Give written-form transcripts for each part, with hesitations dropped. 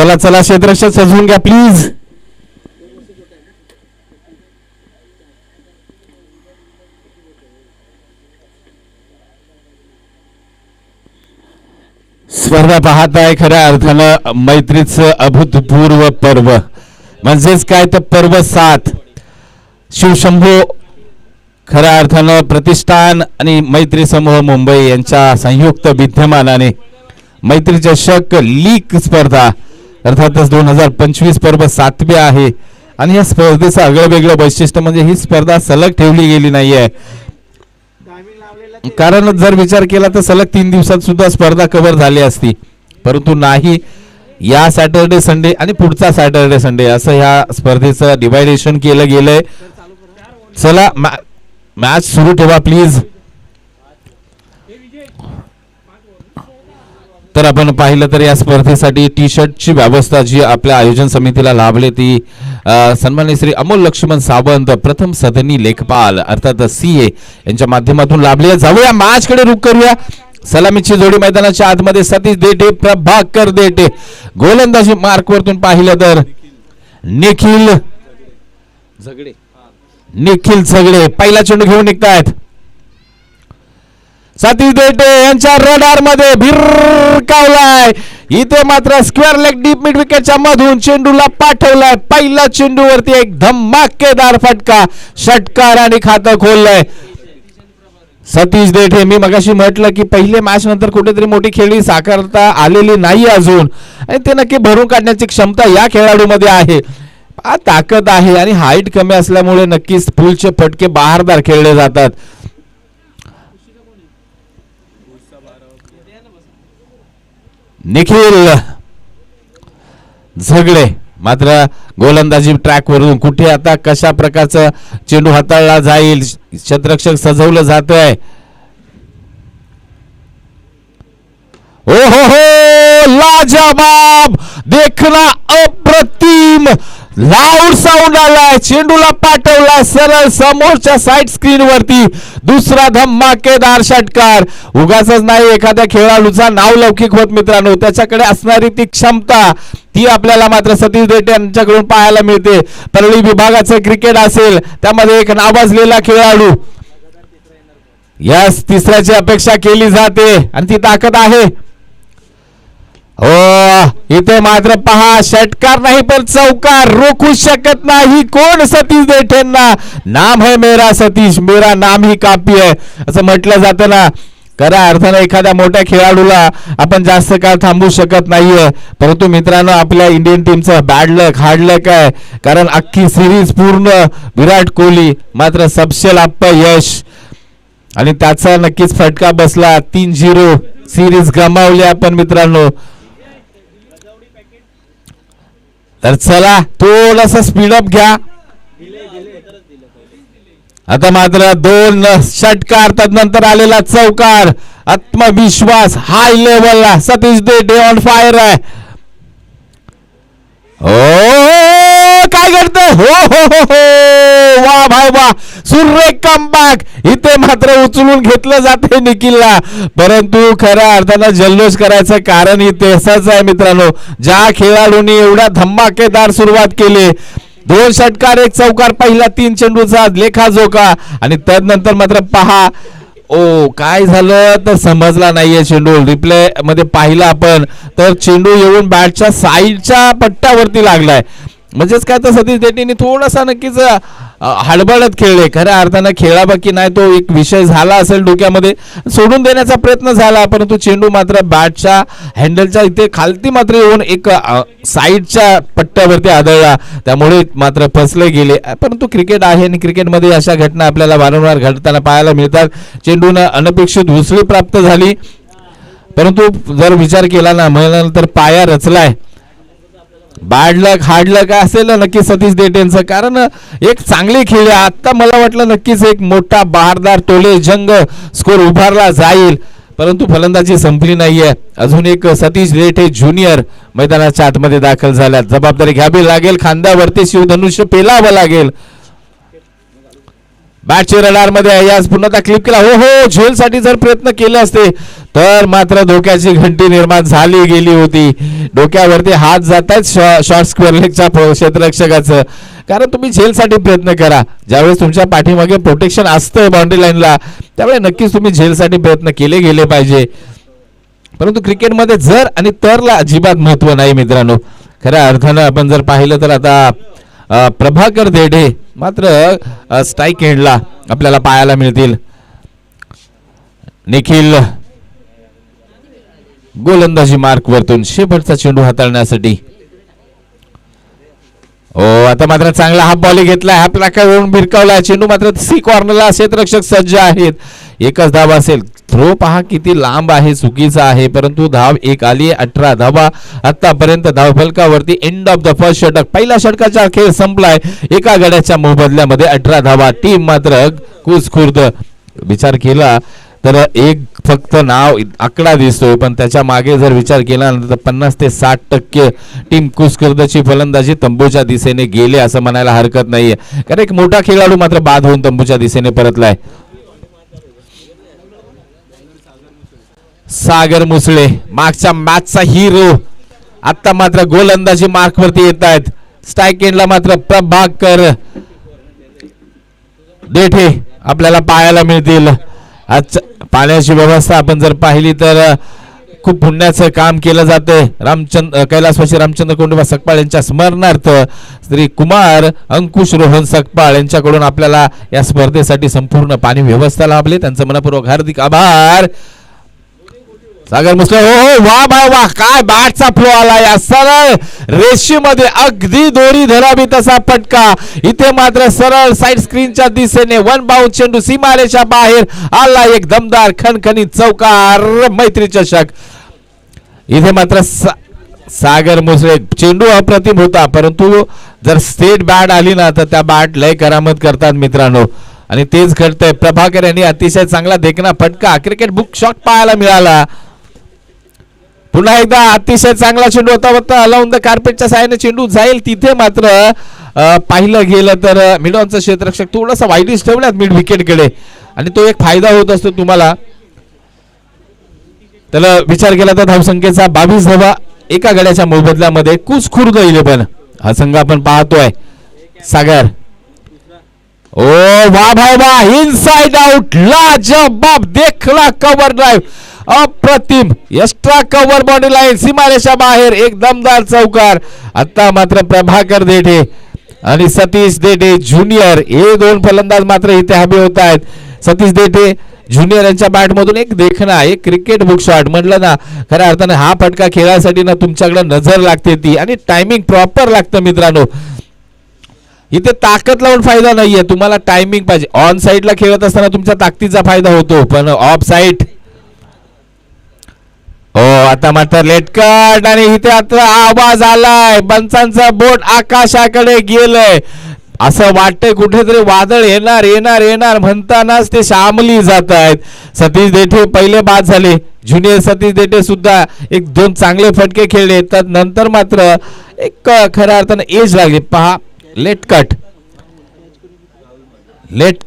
चला चला क्षेत्ररक्षक सजवून घ्या प्लीज. स्पर्धा पाहताय खऱ्या अर्थानं मैत्रीचं अभूतपूर्व पर्व म्हणजेच काय तर पर्व 7 शिवशंभो खऱ्या अर्थानं प्रतिष्ठान आणि मैत्री समूह मुंबई यांच्या संयुक्त विद्यमानाने मैत्री चषक लीग स्पर्धा अर्थातच 2025 पर्व 7वे आहे. आणि या स्पर्धेचं आगळं वेगळं वैशिष्ट्य म्हणजे ही स्पर्धा सलग ठेवली गेली नाहीये. कारण जर विचार केला तर सलग 3 दिवसात सुद्धा स्पर्धा कव्हर झाली असती, परंतु नाही. या सॅटर्डे संडे आणि पुढचा सॅटर्डे संडे असं ह्या स्पर्धेचं डिवायडेशन केलं गेलंय. चला मॅच सुरू ठेवा प्लीज. तर आपण पाहिलं तर या स्पर्धेसाठी टी शर्टची व्यवस्था जी आपल्या आयोजन समितीला लाभली ती सन्माननीय श्री अमोल लक्ष्मण सावंत प्रथम सदनी लेखपाल अर्थात CA यांच्या माध्यमातून लाभली. जाऊया मॅच कडे रुख करूया. सलामीची जोडी मैदानाच्या आतमध्ये सतीश देठे प्रभाकर देठे. गोलंदाजी मार्क वरतून पाहिलं तर निखिल झगडे पहिला चेंडू घेऊन निघतायत. सतीश देठे यांच्या रडार मध्ये भिरकावलाय. इथे मात्र स्क्वेअर लेग डीप मिड विकेटच्या मधून चेंडूला पाठवलाय. पहिला चेंडूवरती एक धमाकेदार फटका षटकार आणि खातं खोललंय सतीश देठे. मी मगाशी म्हटलं की पहिले मॅच नंतर कुठेतरी मोठी खेळी साकारता आलेली नाही अजून आणि ते नक्की भरून काढण्याची क्षमता या खेळाडूमध्ये आहे. ताकद आहे आणि हाईट कमी असल्यामुळे नक्कीच पुलचे फटके बहारदार खेळले जातात. निखिल झगडे मात्र गोलंदाजी ट्रॅक वरून कुठे आता कशा प्रकारचा चेंडू हाताळला जाईल क्षेत्ररक्षक सजवलं जात आहे. ओ हो लाजवाब देखना अप्रतिम लाऊड साऊंड आलाय. चेंडूला पाठवलाय सरळ समोरच्या साइड स्क्रीन वरती. दुसरा धमाकेदार षटकार. उगाचच नाही एखाद्या खेळाडूचा नाव लौकिक होत मित्रांनो, त्याच्याकडे असणारी ती क्षमता ती आपल्याला मात्र सतीश देठे यांच्याकडून पाहायला मिळते. परळी विभागाचे क्रिकेट असेल त्यामध्ये एक नावाजलेला खेळाडू. यस तिसऱ्याची अपेक्षा केली जाते आणि ती ताकद आहे. हो इथे मात्र पहा षटकार नाही पण चौकार. रोखू शकत नाही कोण सतीश देठेंना. नाम है मेरा सतीश, मेरा नाम ही काफी है असं म्हटलं जातं ना. खऱ्या अर्थानं एखाद्या मोठ्या खेळाडूला आपण जास्त काळ थांबवू शकत नाहीये. परंतु मित्रांनो आपल्या इंडियन टीमचं बॅड लक हार्ड लक आहे. कारण अख्खी सिरीज पूर्ण विराट कोहली मात्र सबसे लाभ यश आणि त्याचा नक्कीच फटका बसला. 3-0 सिरीज गमावली आपण मित्रांनो. तर चला थोडासा स्पीडअप घ्या. आता मात्र 2 षटकार तदनंतर आलेला चौकार. आत्मविश्वास हाय लेवलला सतीश देठे ऑन फायर आहे. ओ काय करतोय. हो हो हो हो वा भाई वा सुरेख कमबॅक. इथे मात्र उचलून घेतलं जाते निखिलला. परंतु खऱ्या अर्थानं जल्लोष करायचं कारण इथे असंच आहे मित्रांनो. ज्या खेळाडूंनी एवढ्या धमाकेदार सुरुवात केली 2 षटकार 1 चौकार पहिला 3 चेंडूचा लेखाजोखा आणि त्यानंतर मात्र पहा ओ काय झालं तर समजला नाहीये. चेंडू रिप्ले मध्ये पाहिला आपण तर चेंडू येऊन बॅटच्या साईडच्या पट्ट्यावरती लागलाय. म्हणजेच काय तर सतीश देठेंनी थोडासा नक्कीच हडबडत खेळले. खऱ्या अर्थानं खेळावा की नाही तो एक विषय झाला असेल डोक्यामध्ये. सोडून देण्याचा प्रयत्न झाला परंतु चेंडू मात्र बॅटच्या हँडलच्या इथे खालती मात्र येऊन एक साईडच्या पट्ट्यावरती आदळला. त्यामुळे मात्र फसले गेले. परंतु क्रिकेट आहे आणि क्रिकेटमध्ये अशा घटना आपल्याला वारंवार घडताना पाहायला मिळतात. चेंडूनं अनपेक्षित उसळी प्राप्त झाली परंतु जर विचार केला ना तर पाया रचलाय. बॅड लक हार्ड लक असेल नक्की सतीश देठेंचं. कारण एक चांगली खेळी आता मला वाटलं नक्कीच एक मोठा बहारदार टोले जंग स्कोर उभारला जाईल परंतु फलंदाजी संपली नाहीये. अजून एक सतीश देठे ज्युनियर मैदानाच्या आतमध्ये दाखल झाल्यात. जबाबदारी घ्यावी लागेल. खांद्यावरती शिवधनुष्य पेलावं लागेल. बॅटची रडार मध्ये आहे, याच पुन्हा क्लिप केला. हो हो, झेल साठी जर प्रयत्न केले असते तर मात्र धोक्याची घंटी निर्माण झाली गेली होती. डोक्यावरती हात जात आहेत शॉर्ट स्क्वेअर लेगच्या क्षेत्ररक्षकाचं. कारण तुम्ही झेल साठी प्रयत्न करा, ज्यावेळेस तुमच्या पाठीमागे प्रोटेक्शन असतं बाउंड्री लाईनला, त्यावेळेस नक्कीच तुम्ही झेल साठी प्रयत्न केले गेले पाहिजे. परंतु क्रिकेटमध्ये जर आणि तरला अजिबात महत्व नाही मित्रांनो. खऱ्या अर्थानं आपण जर पाहिलं तर आता प्रभाकर देढे मात्र स्ट्राईक एंडला आपल्याला पाहायला मिळतील. निखिल गोलंदाजी मार्क वरतून शेवटचा चेंडू हाताळण्यासाठी. ओ आता मात्र चांगला हाफ बॉल घेतला, हाफ लाकावरून भिरकावला चेंडू, मात्र सी कॉर्नरला क्षेत्ररक्षक सज्ज आहेत. एकच धाव असेल. थ्रो पहा किती लांब आहे, चुकीचा आहे, परंतु धाव एक आली. 18 धावा आतापर्यंत धावफलकावरती. एंड ऑफ द फर्स्ट षटक, पहिल्या षटकाचा खेळ संपलाय. एका गड्याच्या मोबदल्यामध्ये 18 धावा. टीम मात्र कुसखुर्द. विचार केला तर एक फक्त नाव आकडा दिसतोय, पण त्याच्या मागे जर विचार केला तर 50 ते 60% टीम कुसखुर्दची फलंदाजी तंबूच्या दिशेने गेले असं म्हणायला हरकत नाहीये. कारण एक मोठा खेळाडू मात्र बाद होऊन तंबूच्या दिशेने परतलाय. सागर मुसळे मागच्या मॅचचा हिरो आता मात्र गोलंदाजी मार्क वरती येत आहेत. स्ट्राईक एंडला मात्र प्रभाकर देठे आपल्याला पाहायला मिळतील. आज पाण्याची व्यवस्था आपण जर पाहिली तर खूप पुण्याचं काम केलं जातंय. कैलासवासी रामचंद्र कोंडोबा सकपाळ यांच्या स्मरणार्थ श्री कुमार अंकुश रोहन सकपाळ यांच्याकडून आपल्याला या स्पर्धेसाठी संपूर्ण पाणी व्यवस्था लाभली. त्यांचं मनपूर्वक हार्दिक आभार. सागर मुसळे, हो हो, वा भाई वा, काय बॅटचा फ्लो आला या सरळ रेषेमध्ये, अगदी दोरी धरावी तसा फटका. इथे मात्र सरळ साइड स्क्रीनच्या दिशेने वन बाउंड चेंडू सीमारेषा बाहेर आला. एक दमदार खणखणीत चौकार, मैत्री चषक. इथे मात्र सागर मुसळे चेंडू अप्रतिम होता, परंतु जर स्टेट बॅट आली ना तर त्या बॅट लय करामत करतात मित्रांनो, आणि तेच घडतंय. प्रभाकर यांनी अतिशय चांगला देखना फटका क्रिकेट बुक शॉट पाहायला मिळाला. पुन्हा एकदा अतिशय चांगला चेंडू होता. अलाउन द कार्पेटच्या साहाय्याने चेंडू जाईल तिथे मात्र पाहिलं गेलं तर मिडॉनचा क्षेत्ररक्षक थोडासा वाईडिश ठेवल्यात मिड विकेट कडे, आणि तो एक फायदा होत असतो तुम्हाला. त्याला विचार केला तर धावसंख्येचा 22 धावा एका गड्याच्या मोबदल्यामध्ये कुसखुर्द 11 हा संघ आपण पाहतोय. सागर, ओ वाह भाई वाह, इनसाइड आउट, लाजवाब देखला कव्हर ड्राइव्ह, अप्रतिम एक्स्ट्रा कव्हर बॉडी लाईन सीमारेषा बाहेर, एक दमदार चौकार. आता मात्र प्रभाकर देठे आणि सतीश देठे ज्युनियर हे दोन फलंदाज मात्र इथे हवे होत आहेत. सतीश देठे ज्युनियर यांच्या बॅट मधून एक देखना, एक क्रिकेट बुक शॉट म्हटलं ना, खऱ्या अर्थाने हा फटका खेळायसाठी ना तुमच्याकडे नजर लागते ती, आणि टायमिंग प्रॉपर लागतं मित्रांनो. इथे ताकद लावून फायदा नाहीये, तुम्हाला टायमिंग पाहिजे. ऑन साइडला खेळत असताना तुमच्या ताकदीचा फायदा होतो, पण ऑफ साइड. हो आता मात्र लेट कट, आणि इथे आता आवाज आलाय, पंचांचा बोट आकाशाकडे गेलंय. असं वाटतंय कुठेतरी वादळ येणार येणार येणार म्हणतानाच ते शामली जात आहेत. सतीश देठे पहिले बाद झाले, ज्युनियर सतीश देठे सुद्धा एक दोन चांगले फटके खेळले, तर नंतर मात्र एक खऱ्या अर्थाने एज लागली. पहा लेट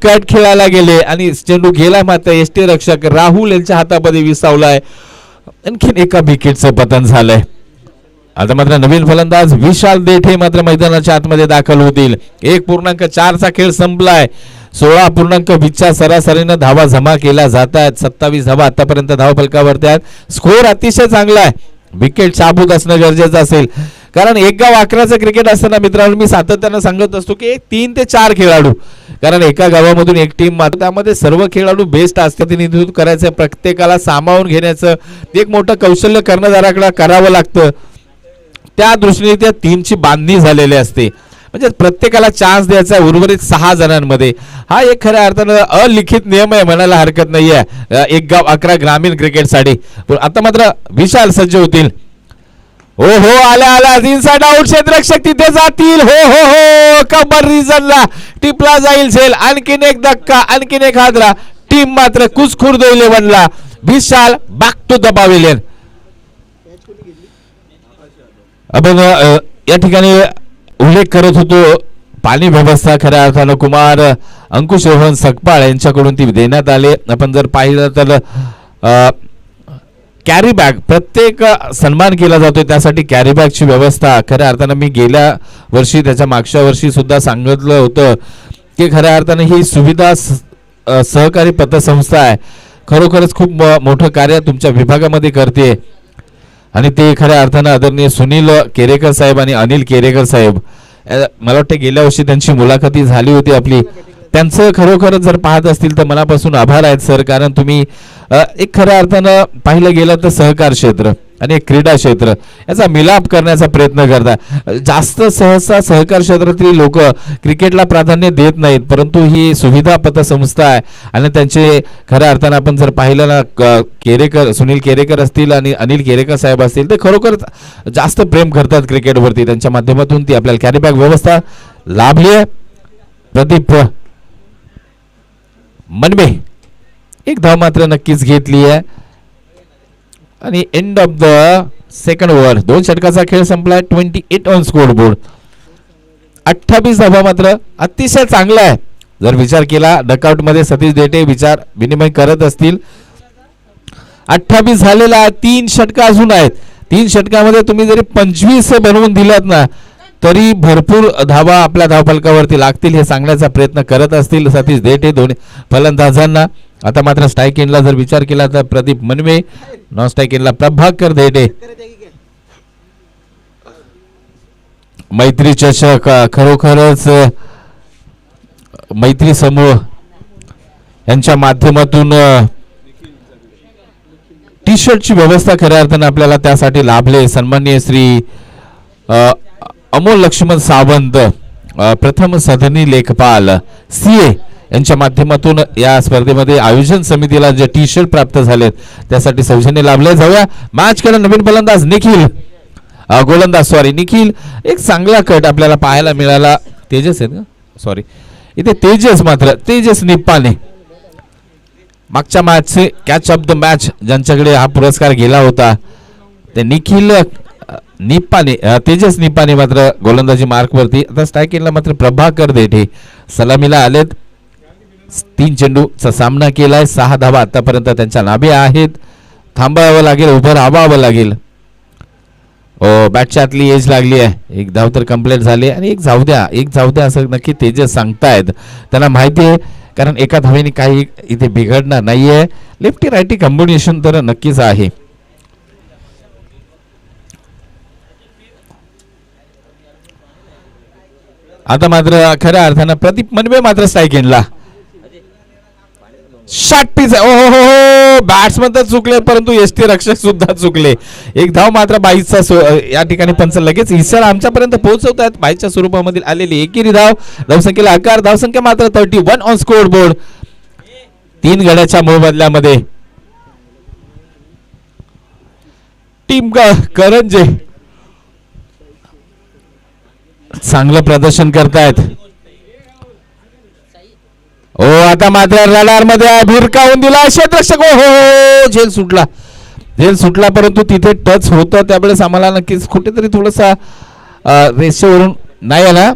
कट खेळायला गेले आणि चेंडू गेला मात्र एसटी रक्षक राहुल यांच्या हातामध्ये विसावलाय. आणखीन एका विकेटचं पतन झालंय. आता मात्र नवीन फलंदाज विशाल देठे मात्र मैदानाच्या आतमध्ये दाखल होतील. 1.4 चा खेळ संपलाय. 16.20 सरासरीनं धावा जमा केल्या जात आहेत. 27 धावा आतापर्यंत धावफलकावरती आहेत. स्कोर अतिशय चांगला आहे. विकेट शाबूत असणं गरजेचं असेल, कारण एक गाव 11चं क्रिकेट असताना मित्रांनो मी सातत्यानं सांगत असतो की 3 ते 4 खेळाडू, कारण एका गावामधून एक टीम मात्र त्यामध्ये सर्व खेळाडू बेस्ट असते. प्रतिनिधित्व करायचं, प्रत्येकाला सामावून घेण्याचं एक मोठं कौशल्य कर्णधाराकडे करावं लागतं. त्या दृष्टीने त्या टीमची बांधणी झालेली असते, म्हणजे प्रत्येकाला चान्स द्यायचा उर्वरित 6 जणांमध्ये. हा एक खऱ्या अर्थानं अलिखित नियम आहे म्हणायला हरकत नाहीये एक गाव 11 ग्रामीण क्रिकेटसाठी. आता मात्र विशाल सज्ज होतील. हो हो आला आला, इनसाइड आउट, क्षेत्ररक्षक तिथे जातील. हो हो हो, कबर रिजनला टिपला जाईल झेल. आणखीन एक धक्का, आणखीन एक हादरा. टीम मात्र कुसखुर्द 11ला. विशाल बॅक टू द पॅव्हिलियन. आपण या ठिकाणी उल्लेख करत होतो पाणी व्यवस्था खऱ्या अर्थानं कुमार अंकुश रोहन सकपाळ यांच्याकडून ती देण्यात आली. आपण जर पाहिलं तर कॅरी बॅग प्रत्येक सन्मान केला जातो, त्यासाठी कॅरी बॅगची व्यवस्था खऱ्या अर्थानं मी गेल्या वर्षी त्याच्या मागच्या वर्षी सुद्धा सांगितलं होतं की खऱ्या अर्थानं ही सुविधा सहकारी पतसंस्था आहे, खरोखरच खूप मोठं कार्य तुमच्या विभागामध्ये करते. आणि ते खऱ्या अर्थानं आदरणीय सुनील केरेकर साहेब आणि अनिल केरेकर साहेब, मला वाटतं गेल्या वर्षी त्यांची मुलाखती झाली होती आपली, त्यांचं खरोखरच जर पाहत असतील तर मनापासून आभार आहेत सर. कारण तुम्ही एक खऱ्या अर्थानं पाहिलं गेलं तर सहकार क्षेत्र आणि एक क्रीडा क्षेत्र याचा मिलाप करण्याचा प्रयत्न करता. जास्त सहसा सहकार क्षेत्रातील लोक क्रिकेटला प्राधान्य देत नाहीत, परंतु ही सुविधा पतसंस्था आहे आणि त्यांचे खऱ्या अर्थानं आपण जर पाहिलं ना, केरेकर सुनील केरेकर असतील आणि अनिल केरेकर साहेब असतील, ते खरोखर जास्त प्रेम करतात क्रिकेटवरती. त्यांच्या माध्यमातून ती आपल्याला कॅरी बॅग व्यवस्था लाभली आहे. प्रदीप मनबे एक धाव मात्र नक्कीच घेतली आहे आणि end of the second over 2 षटकाचा खेळ संपलाय. 28 ऑन स्कोर बोर्ड. 28 धावा मात्र अतिशय चांगला आहे. जर विचार केला डकआउट मध्ये सतीश देठे विचार विनिमय करत असतील, 28 झालेला आहे. 3 षटक अजून आहेत. 3 षटकामध्ये तुम्ही जरी 25 बनवून दिलात ना तरी भरपूर धावा आपल्या धावफलकावरती लागतील हे सांगण्याचा प्रयत्न करत असतील सतीश देठे दोन्ही फलंदाजांना. आता मात्र स्ट्राईक एंडला जर विचार केला तर प्रदीप मनवे, नॉन स्ट्राईक एंडला प्रभाकर देठे. मैत्री चषक खरोखरच मैत्री समूह यांच्या माध्यमातून टी शर्टची व्यवस्था खऱ्या अर्थानं आपल्याला त्यासाठी लाभले. सन्माननीय श्री अमोल लक्ष्मण सावंत, प्रथम सदनी लेखपाल सीए यांच्या माध्यमातून या स्पर्धेमध्ये आयोजन समितीला जे टी शर्ट प्राप्त झालेत त्यासाठी सौजन्य लाभले. जाऊया मॅच कडे. नवीन फलंदाज निखिल, गोलंदाज निखिल, एक चांगला कट आपल्याला पाहायला मिळाला. तेजस आहे ना, सॉरी इथे तेजस, मात्र तेजस निप्पाने मागच्या मॅचचे कॅच ऑफ द मॅच ज्यांच्याकडे हा पुरस्कार गेला होता ते निखिल निप्पाने, तेजस निप्पाने मात्र गोलंदाजी मार्क वरती. आता स्ट्राईक केला मात्र प्रभाकर देठे सलामीला आलेत. 3 चेंडूचा सामना केलाय. 6 धावा आतापर्यंत त्यांच्या नावे आहेत. थांबावं लागेल, उभं राहावं लागेल. बॅटच्या आतली एज लागली आहे. 1 धाव तर कंप्लीट झाली आणि एक जाऊ द्या असं नक्की तेजस सांगतायत. त्यांना माहिती आहे कारण एका धावेने काही इथे बिघडणार नाहीये. लेफ्टी राईटी कॉम्बिनेशन तर नक्कीच आहे. आता मात्र खऱ्या अर्थानं प्रदीप मनवे मात्र स्ट्राईक एंडला. Shot pitch. हो बॅट्समन तर चुकले परंतु एसटी रक्षक सुद्धा चुकले. 1 धाव मात्र 22चा या ठिकाणी पंच लगेच इशारा आमच्यापर्यंत पोहोचवत आहेत. 22च्या स्वरूपामधील आलेली एकेरी धाव. धावसंख्येला आकार. धावसंख्या मात्र 31 on score board. 3 गड्याच्या मोबदल्यामध्ये team Karanje चांगलं प्रदर्शन करतायत. आता मात्र रडार मध्ये भिरकावून दिला क्षेत्ररक्षक. झेल सुटला परंतु तिथे टच होतं त्यावेळेस आम्हाला नक्कीच कुठेतरी थोडासा रेषेवरून नाही आला.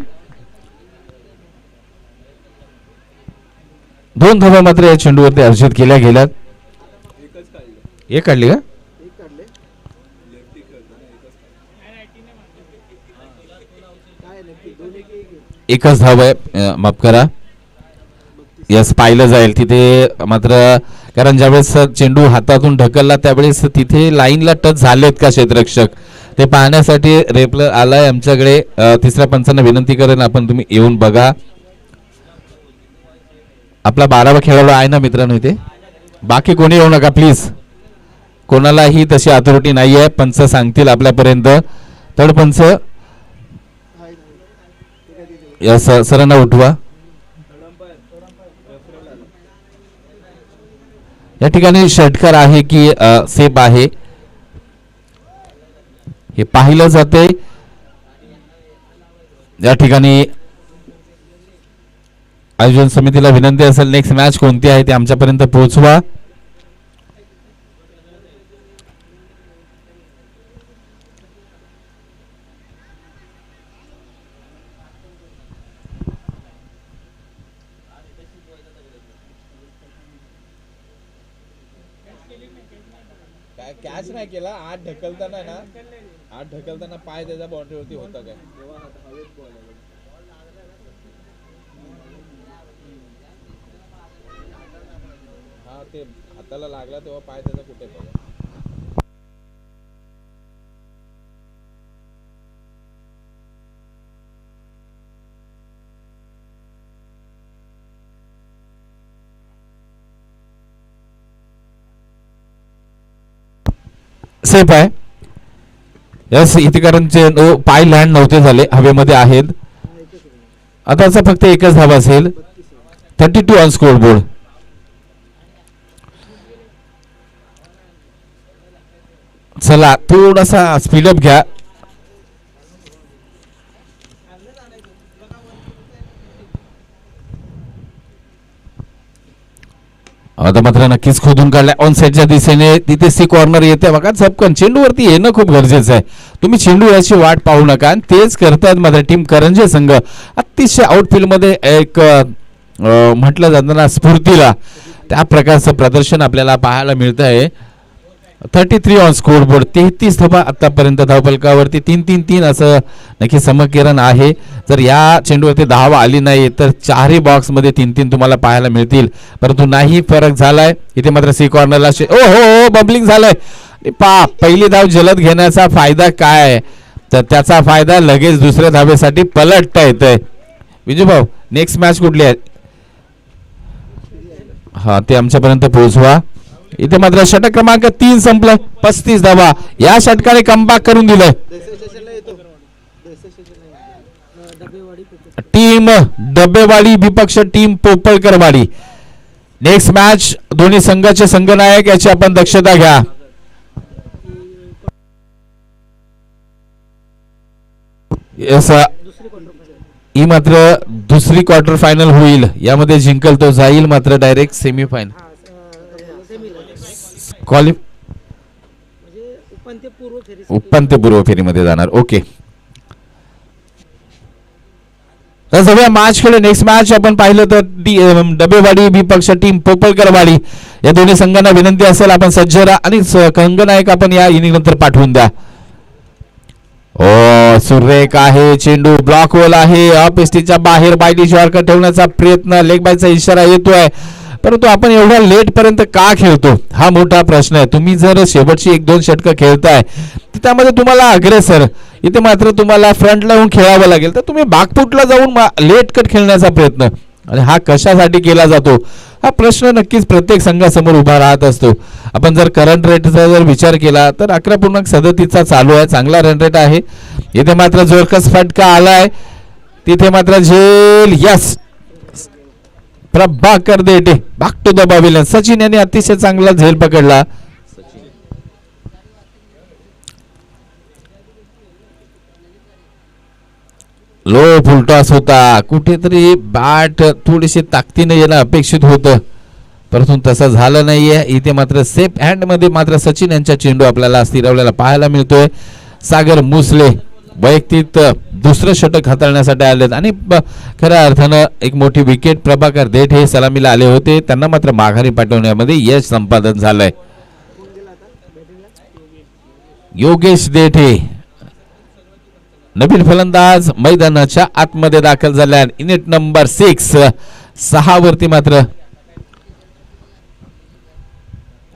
2 धावा मात्र या चेंडूवरती अर्जित केल्या गेल्यात. एक काढली का? एकच धाव आहे, माफ करा. यस, पाहिलं जाईल तिथे मात्र कारण ज्यावेळेस चेंडू हातातून ढकलला त्यावेळेस तिथे लाईनला टच झालेत का क्षेत्ररक्षक ते पाहण्यासाठी रेप्ले आलाय आमच्याकडे. तिसऱ्या पंचांना विनंती करेन आपण तुम्ही येऊन बघा. आपला 12वा खेळाडू आहे ना मित्रांनो इथे. बाकी कोणी येऊ नका प्लीज. कोणालाही तशी अथॉरिटी नाहीये. पंच सांगतील आपल्यापर्यंत. तडपंच यस सरांना उठवा. या ठिकाणी षटकार आहे की सेफ आहे हे पाहिलं जाते. या ठिकाणी आयोजन समितीला विनंती असेल नेक्स्ट मॅच कोणती आहे ते आमच्यापर्यंत पोहोचवा. कॅच नाही केला. आत ढकलताना ना, आत ढकलताना पाय त्याच्या बाउंड्रीवरती होता काय. हा ते हाताला लागला तेव्हा पाय त्याचा कुठे पडला. सेफ आहे. यस, इथे कारण पाय लँड नव्हते झाले, हवेमध्ये आहेत. आता फक्त एकच धावा असेल. 32 ऑन स्कोर बोर्ड. चला थोडासा स्पीडअप घ्या. आता मात्र नक्कीच खोदून काढलाय ऑन साईडच्या दिशेने. तिथे सी कॉर्नर येते बघा. झपकन चेंडूवरती येणं खूप गरजेचं आहे. तुम्ही चेंडू याची वाट पाहू नका. आणि तेच करतात मात्र टीम करंजे संघ. अतिशय आउटफील्ड मध्ये एक म्हटलं जातं ना स्फूर्तीला, त्या प्रकारचं प्रदर्शन आपल्याला पाहायला मिळत आहे. 33 ऑन स्कोर बोर्ड. 33 धावा आतापर्यंत धावफलकावरती. 3-3-3 असं नक्की समकिरण आहे. जर या चेंडूवरती धावा आली नाही तर चारही बॉक्स मध्ये 3-3 तुम्हाला पाहायला मिळतील. परंतु नाही फरक झालाय इथे मात्र. सी कॉर्नरला ओ हो बम्बलिंग झालंय. पहिली धाव जलद घेण्याचा फायदा काय, तर त्याचा फायदा लगेच दुसऱ्या धावेसाठी पलटता येतंय. विजू भाऊ नेक्स्ट मॅच कुठली आहे? हा ते आमच्यापर्यंत पोहोचवा. इथे मात्र षटक क्रमांक 3 संपलं. 35 धावा या षटकाने कमबॅक करून दिलंय. टीम डबेवाडी विपक्ष टीम पोपळकरवाडी. नेक्स्ट मॅच दोन्ही संघाचे संघनायक याची आपण दक्षता घ्या. ही मात्र दुसरी क्वार्टर फायनल होईल. यामध्ये जिंकल तो जाईल मात्र डायरेक्ट सेमीफायनल उपांत्यपूर्व फेरीमध्ये जाणार. ओके, तर सगळ्या मॅच कडे नेक्स्ट मॅच आपण पाहिलं तर डबेवाडी विपक्ष टीम पोपळकरवाडी या दोन्ही संघांना विनंती असेल आपण सज्ज राहा आणि संघनायक आपण या इनिंग नंतर पाठवून द्या. ओ सुरेख आहे चेंडू. ब्लॉक होल आहे. ऑफ एसटीच्या बाहेर बायडी शॉर्टकट ठेवण्याचा प्रयत्न. लेग बायचा इशारा येतोय. परंतु आपण एवढ्या लेट पर्यंत का खेळतो हा मोठा प्रश्न आहे. तुम्ही जर शेवटची 1-2 षटकं खेळताय त्यामध्ये तुम्हाला अग्रेसर, इथे मात्र तुम्हाला फ्रंट लावून खेळावं लागेल. तर तुम्ही बागफुटला जाऊन लेट कट खेळण्याचा प्रयत्न, आणि हा कशासाठी केला जातो हा प्रश्न नक्कीच प्रत्येक संघासमोर उभा राहत असतो. आपण जर करंट रेटचा जर विचार केला तर 11.37 चालू आहे. चांगला रन रेट आहे. इथे मात्र जोरकस फटका आलाय. तिथे मात्र झेल. यस, प्रभाकर देठे back to the pavilion. Sachin यांनी अतिशय चांगला झेल पकडला. लो फुलटॉस होता. कुठेतरी बॅट थोडीशी ताकदीने येणं अपेक्षित होतं परंतु तसं झालं नाहीये. इथे मात्र सेफ हँड मध्ये मात्र सचिन यांचा चेंडू आपल्याला स्थिरवलेला पाहायला मिळतोय. सागर मुसले वैयक्तिक दुसरं षटक हाताळण्यासाठी आलेत आणि खऱ्या अर्थानं एक मोठी विकेट. प्रभाकर देठ हे सलामीला आले होते. त्यांना मात्र माघारी पाठवण्यामध्ये यश संपादन झालंय. योगेश देठे नवीन फलंदाज मैदानाच्या आतमध्ये दाखल झाल्या. युनिट नंबर 6 वरती मात्र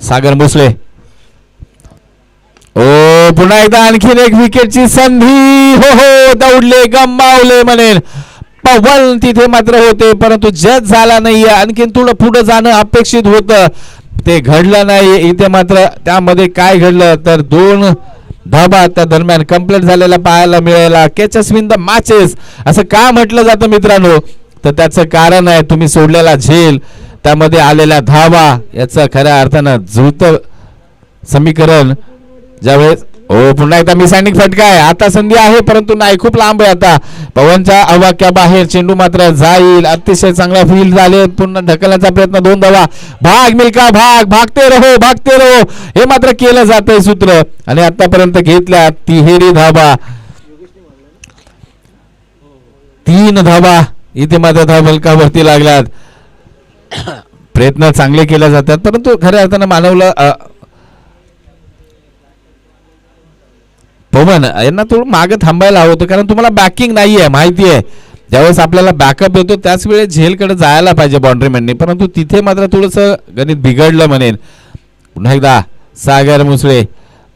सागर मुसले. ओ पुन्हा एकदा आणखीन एक विकेटची संधी. हो हो दौडले गमावले म्हणेन. पवन तिथे मात्र होते परंतु जज झाला नाहीये. आणखीन थोडं पुढे जाणं अपेक्षित होतं ते घडलं नाही. इथे मात्र त्यामध्ये काय घडलं तर 2 धाबा त्या दरम्यान कंप्लीट झालेला पाहायला मिळाला. कॅचेस विन द मॅचेस असं का म्हटलं जातं मित्रांनो, तर त्याचं कारण आहे तुम्ही सोडलेला झेल, त्यामध्ये आलेल्या धावा याचं खऱ्या अर्थानं जुळतं समीकरण. ज्यावेळेस ओ पुन्हा एकदा मिसॅनिक फटका आहे. आता संधी आहे परंतु नाही, खूप लांब आहे. आता पवनच्या अवाक्या बाहेर चेंडू मात्र जाईल. अतिशय चांगला फील्ड झाले. पुन्हा ढकलण्याचा प्रयत्न. 2 धावा. भाग मिल्का भाग, भागते रहो भागते रहो हे मात्र केलं जातंय सूत्र. आणि आतापर्यंत घेतल्या 3 धावा. 3 धावा इथे मात्र धावफलकावरती लागल्यात. प्रयत्न चांगले केले जातात परंतु खऱ्या अर्थानं मानवला पवन यांना थोडं मागे थांबायला हवं होतं, कारण तुम्हाला बॅकिंग नाही आहे, माहिती आहे. ज्यावेळेस आपल्याला बॅकअप येतो त्याच वेळेस झेलकडे जायला पाहिजे बाउंड्रीमॅनने, परंतु तिथे मात्र थोडंसं गणित बिघडलं म्हणेन. पुन्हा एकदा सागर मुसळे,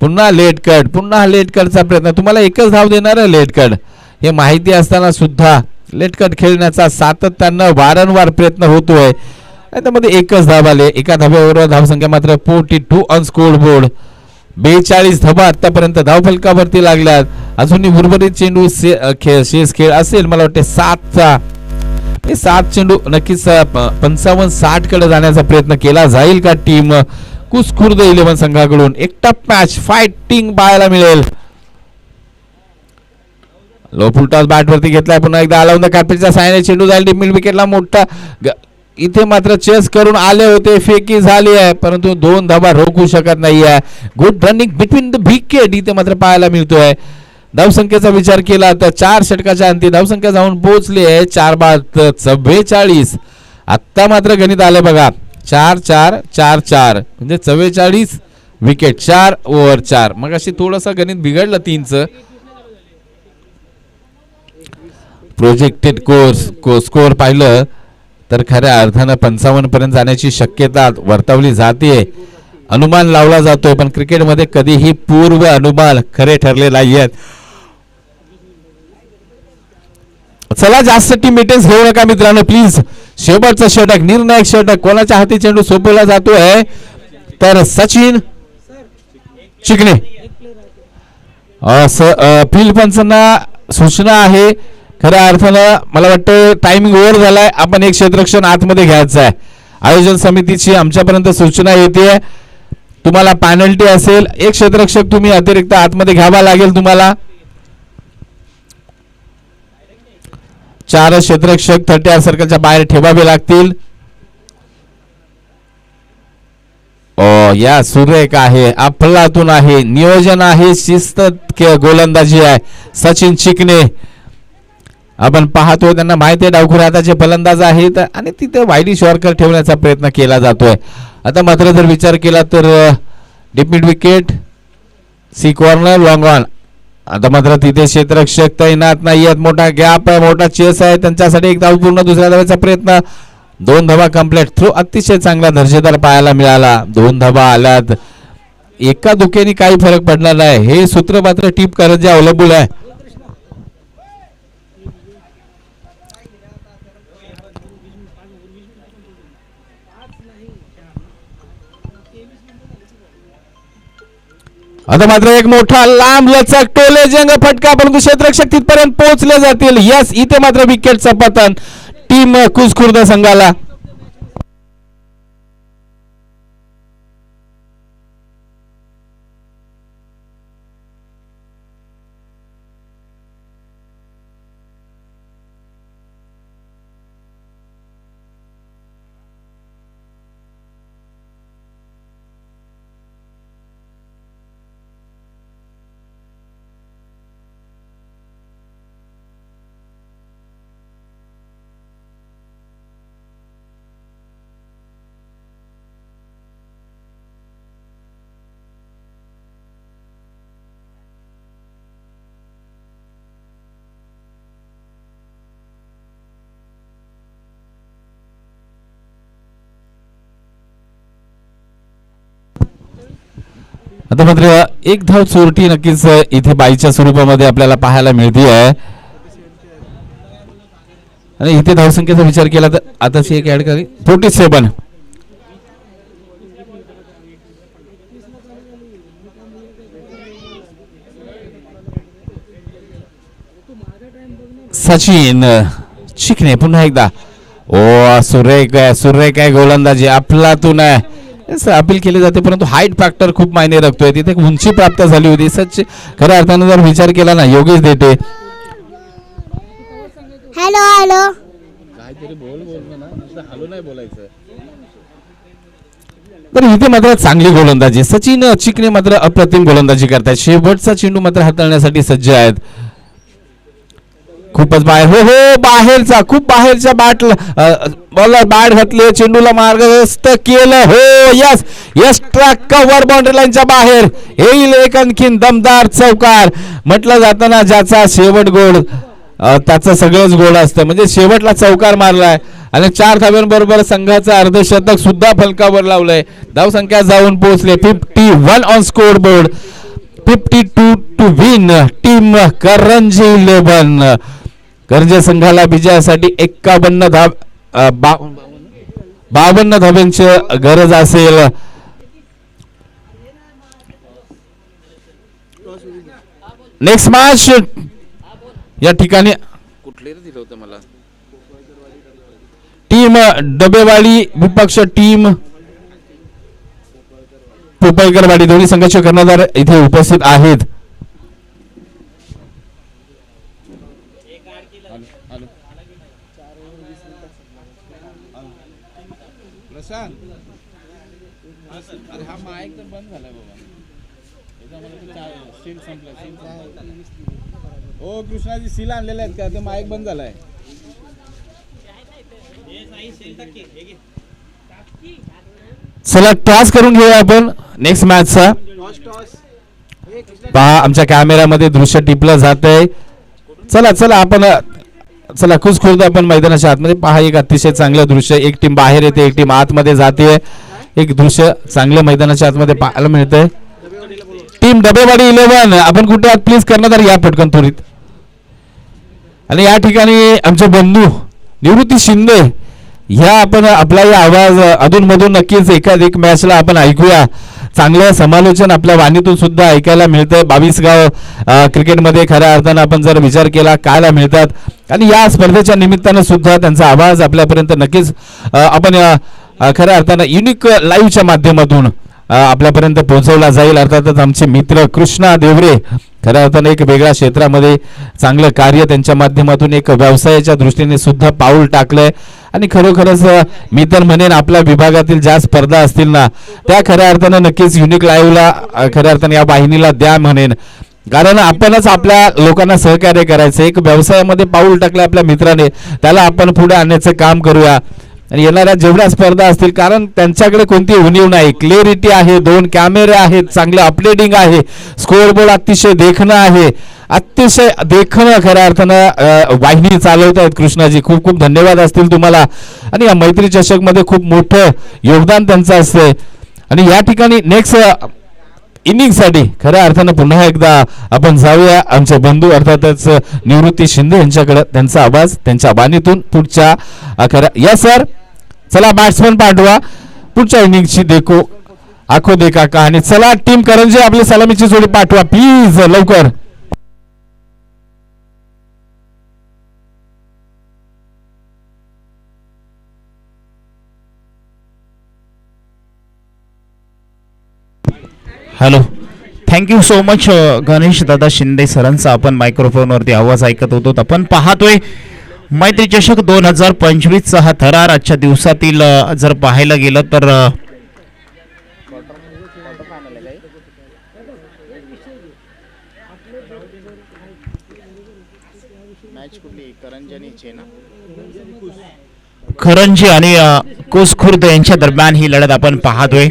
पुन्हा लेट कट, पुन्हा लेट कटचा प्रयत्न. तुम्हाला एकच धाव देणार आहे लेट कट, हे माहिती असताना सुद्धा लेट कट खेळण्याचा सातत्यानं वारंवार प्रयत्न होतोय. त्यामध्ये एकच धाव आले, एका धाब्याबरोबर धावसंख्या मात्र 42 ऑन स्कोर बोर्ड. 42 धावा आतापर्यंत धावफलकावरती लागल्यात. अजूनही उर्वरित चेंडू शेष खेळ असेल, मला वाटते 7 चेंडू नक्कीच 55-60 कडे जाण्याचा प्रयत्न केला जाईल का टीम कुस्कुर्द 11 संघाकडून. एक टफ मॅच फायटिंग पाहायला मिळेल. लो फुलटॉस बॅट वरती घेतलाय, पुन्हा एकदा आला होता कार्पेटच्या साहाय्याने चेंडू जाईल डीप मिड विकेटला. मोठा इथे मात्र चेस करून आले होते, फेकी झाली आहे, परंतु 2 धावा रोखू शकत नाहीये. Good running between the wicket इथे मात्र पाहायला मिळतोय. धावसंख्येचा विचार केला तर 4 षटकाच्या अंती धावसंख्या जाऊन पोहोचली आहे 4/44. आत्ता मात्र गणित आले बघा, 4-4-4-4 म्हणजे 44 विकेट 4 ओव्हर 4. मग अशी थोडंसं गणित बिघडलं 3चं. प्रोजेक्टेड स्कोर पाहिलं तर खऱ्या अर्थानं 55 पर्यंत जाण्याची शक्यता वर्तवली जाते, अनुमान लावला जातोय, पण क्रिकेटमध्ये कधीही पूर्व अनुमान खरे ठरले नाहीयेत. चला जास्त टीम मेंटेन्स घेऊ नका मित्रांनो प्लीज. शेवटचा षटक, निर्णायक षटक, कोणाच्या हाती चेंडू सोपवला जातोय तर सचिन चिकणे. फील्ड पंचांना सूचना आहे, खऱ्या अर्थानं मला वाटतं टायमिंग ओव्हर झालाय, आपण एक क्षेत्ररक्षण आतमध्ये घ्यायचं आहे. आयोजन समितीची आमच्यापर्यंत सूचना येते, तुम्हाला पॅनल्टी असेल, एक क्षेत्ररक्षक तुम्ही अतिरिक्त आतमध्ये घ्यावा लागेल. तुम्हाला 4 क्षेत्ररक्षक 30 सर्कलच्या बाहेर ठेवावे लागतील. या सुरेख आहे, अफलातून आहे, नियोजन आहे, शिस्त गोलंदाजी आहे सचिन चिकणे. आपण पाहतोय त्यांना माहिती आहे डावखुरे हाताचे फलंदाज आहेत आणि तिथे वाईडी शॉर्कर ठेवण्याचा प्रयत्न केला जातोय. आता मात्र जर विचार केला तर डीप मिड विकेट, सी कॉर्नर, लॉंग ऑन. आता मात्र तिथे क्षेत्ररक्षक तैनात नाही आहेत, मोठा गॅप आहे, मोठा चेस आहे, त्यांच्यासाठी एक धाव पूर्ण, दुसऱ्या धावेचा प्रयत्न, 2 धावा कंप्लीट. थ्रो अतिशय चांगला दर्जेदार पाहायला मिळाला, 2 धावा आल्यात. एका दुखेने काही फरक पडणार नाही, हे सूत्र मात्र टीप करत जे अवलंबून आहे. आता मात्र एक मोठा लांब लचक टोले जंग फटका, परंतु क्षेत्ररक्षक तिथपर्यंत पोहोचले जातील. यस, इथे मात्र विकेटचं पतन टीम कुस्कुर्द संघाला. आता मात्र एक धाव चोरटी नक्कीच इथे बाईच्या स्वरूपामध्ये आपल्याला पाहायला मिळते आहे. आणि इथे धावसंख्येचा विचार केला तर आताची एक ऍड करी 47. सचिन चिकणे पुन्हा एकदा. ओ सुरेख आहे गोलंदाजी, अफलातून आहे, अपील केले जाते, परंतु हाईट फॅक्टर खूप मायने राखतोय. तिथे उंची प्राप्त झाली होती. सच खऱ्या अर्थाने जर विचार केला ना, योगेश देते हॅलो हॅलो काहीतरी बोल ना, नुसतं हॅलो नाही बोलायचं. तर इथे मात्र चांगली गोलंदाजी, सचिन चिकणे मात्र अप्रतिम गोलंदाजी करतायत. शेवटचा चेंडू मात्र हाताळण्यासाठी सज्ज आहेत. खूपच बाहेर, हो हो बाहेरचा, खूप बाहेरच्या बॉलर बॅट घातले, चेंडूला मार्गस्थ केलं, हो यस, एक्स्ट्रा कव्हर बाउंड्री लाईनच्या बाहेर येईल एक आणखीन दमदार चौकार. म्हटलं जातं ना, ज्याचा शेवट गोड त्याचं सगळंच गोड असतं. म्हणजे शेवटला चौकार मारलाय आणि 4 धाब्यांबरोबर संघाचं अर्धशतक सुद्धा फलकावर लावलंय. धावसंख्या जाऊन पोहोचले 51 on score board, 52 to win. Team Karanji 11, Karanji संघाला विजयासाठी 51 52 धाब्यांची गरज असेल. नेक्स्ट मॅच या ठिकाणी कुठले दिलं होतं मला, टीम डबेवाडी विपक्ष टीम पोपळकरवाडी, दोन्ही संघाचे कर्णधार इथे उपस्थित आहेत. प्रशांत, अरे हा माईक तर बंद झालाय बाबा, सील संपलं, ओ कृष्णाजी सील आणलेले आहेत का, ते माईक बंद झालाय. चला टॉस करून घेऊया आपण नेक्स्ट मॅचचा. पहा आमच्या कॅमेऱ्यामध्ये दृश्य टिपलं जात आहे. चला चला आपण चला खुद आपण मैदानाच्या आतमध्ये पहा, एक अतिशय चांगलं दृश्य, एक टीम बाहेर येते, एक टीम आतमध्ये जाते. एक दृश्य चांगलं मैदानाच्या आतमध्ये पाहायला मिळतंय. टीम डबेवाडी 11, आपण कुठे आहात प्लीज कर्णधार या पटकन त्वरित. आणि या ठिकाणी आमचे बंधू निवृत्ती शिंदे ह्या आपण आपला आवाज अधूनमधून नक्कीच एकाधिक मॅचला आपण ऐकूया. चांगलं समालोचन आपल्या वाणीतून सुद्धा ऐकायला मिळतंय. 22 गाव क्रिकेटमध्ये खऱ्या अर्थानं आपण जर विचार केला कायला मिळतात, आणि या स्पर्धेच्या निमित्तानं सुद्धा त्यांचा आवाज आपल्यापर्यंत नक्कीच आपण खऱ्या अर्थानं युनिक लाईव्हच्या माध्यमातून आपल्यापर्यंत पोहोचवला जाईल. अर्थातच आमचे मित्र कृष्णा देवरे खऱ्या अर्थानं एक वेगळ्या क्षेत्रामध्ये चांगलं कार्य त्यांच्या माध्यमातून एक व्यवसायाच्या दृष्टीने सुद्धा पाऊल टाकलंय. आणि खरोखरच मी तर म्हणेन आपल्या विभागातील ज्या स्पर्धा असतील ना त्या खऱ्या अर्थानं नक्कीच युनिक लाईव्हला खऱ्या अर्थानं या वाहिनीला द्या म्हणेन. कारण आपणच आपल्या लोकांना सहकार्य करायचं, एक व्यवसायामध्ये पाऊल टाकलं आपल्या मित्राने, त्याला आपण पुढे आणण्याचं काम करूया. आणि येणाऱ्या जेवढ्या स्पर्धा असतील, कारण त्यांच्याकडे कोणती उणीव नाही, क्लिअरिटी आहे, 2 कॅमेरे आहेत, चांगलं अपडेटिंग आहे, स्कोअरबोर्ड अतिशय देखणं आहे, अतिशय देखणं खऱ्या अर्थानं वाहिनी चालवत आहेत कृष्णाजी. खूप खूप धन्यवाद असतील तुम्हाला. आणि या मैत्री चषक मध्ये खूप मोठं योगदान त्यांचं असतंय. आणि या ठिकाणी नेक्स्ट इनिंग साठी खऱ्या अर्थानं पुन्हा एकदा आपण जाऊया आमचे बंधू अर्थातच निवृत्ती शिंदे यांच्याकडे, त्यांचा आवाज त्यांच्या वाणीतून पुढच्या खऱ्या. या सर, चला बॅट्समन पाठवा पुढच्या इनिंगची देखो आखो देखा कहाणी. चला टीम करंजी आपली सलामीची जोडी पाठवा प्लीज लवकर. Hello, thank you so much Ganesh दादा शिंदे सरांचा आपण मायक्रोफोनवरती आवाज ऐकत होतो. आपण पाहतोय मैत्री चषक 2025चा हा थरार आजच्या दिवसातील जर पाहायला गेलं तर करंजी आणि कुसखुर्द यांच्या दरम्यान ही लढत आपण पाहतोय.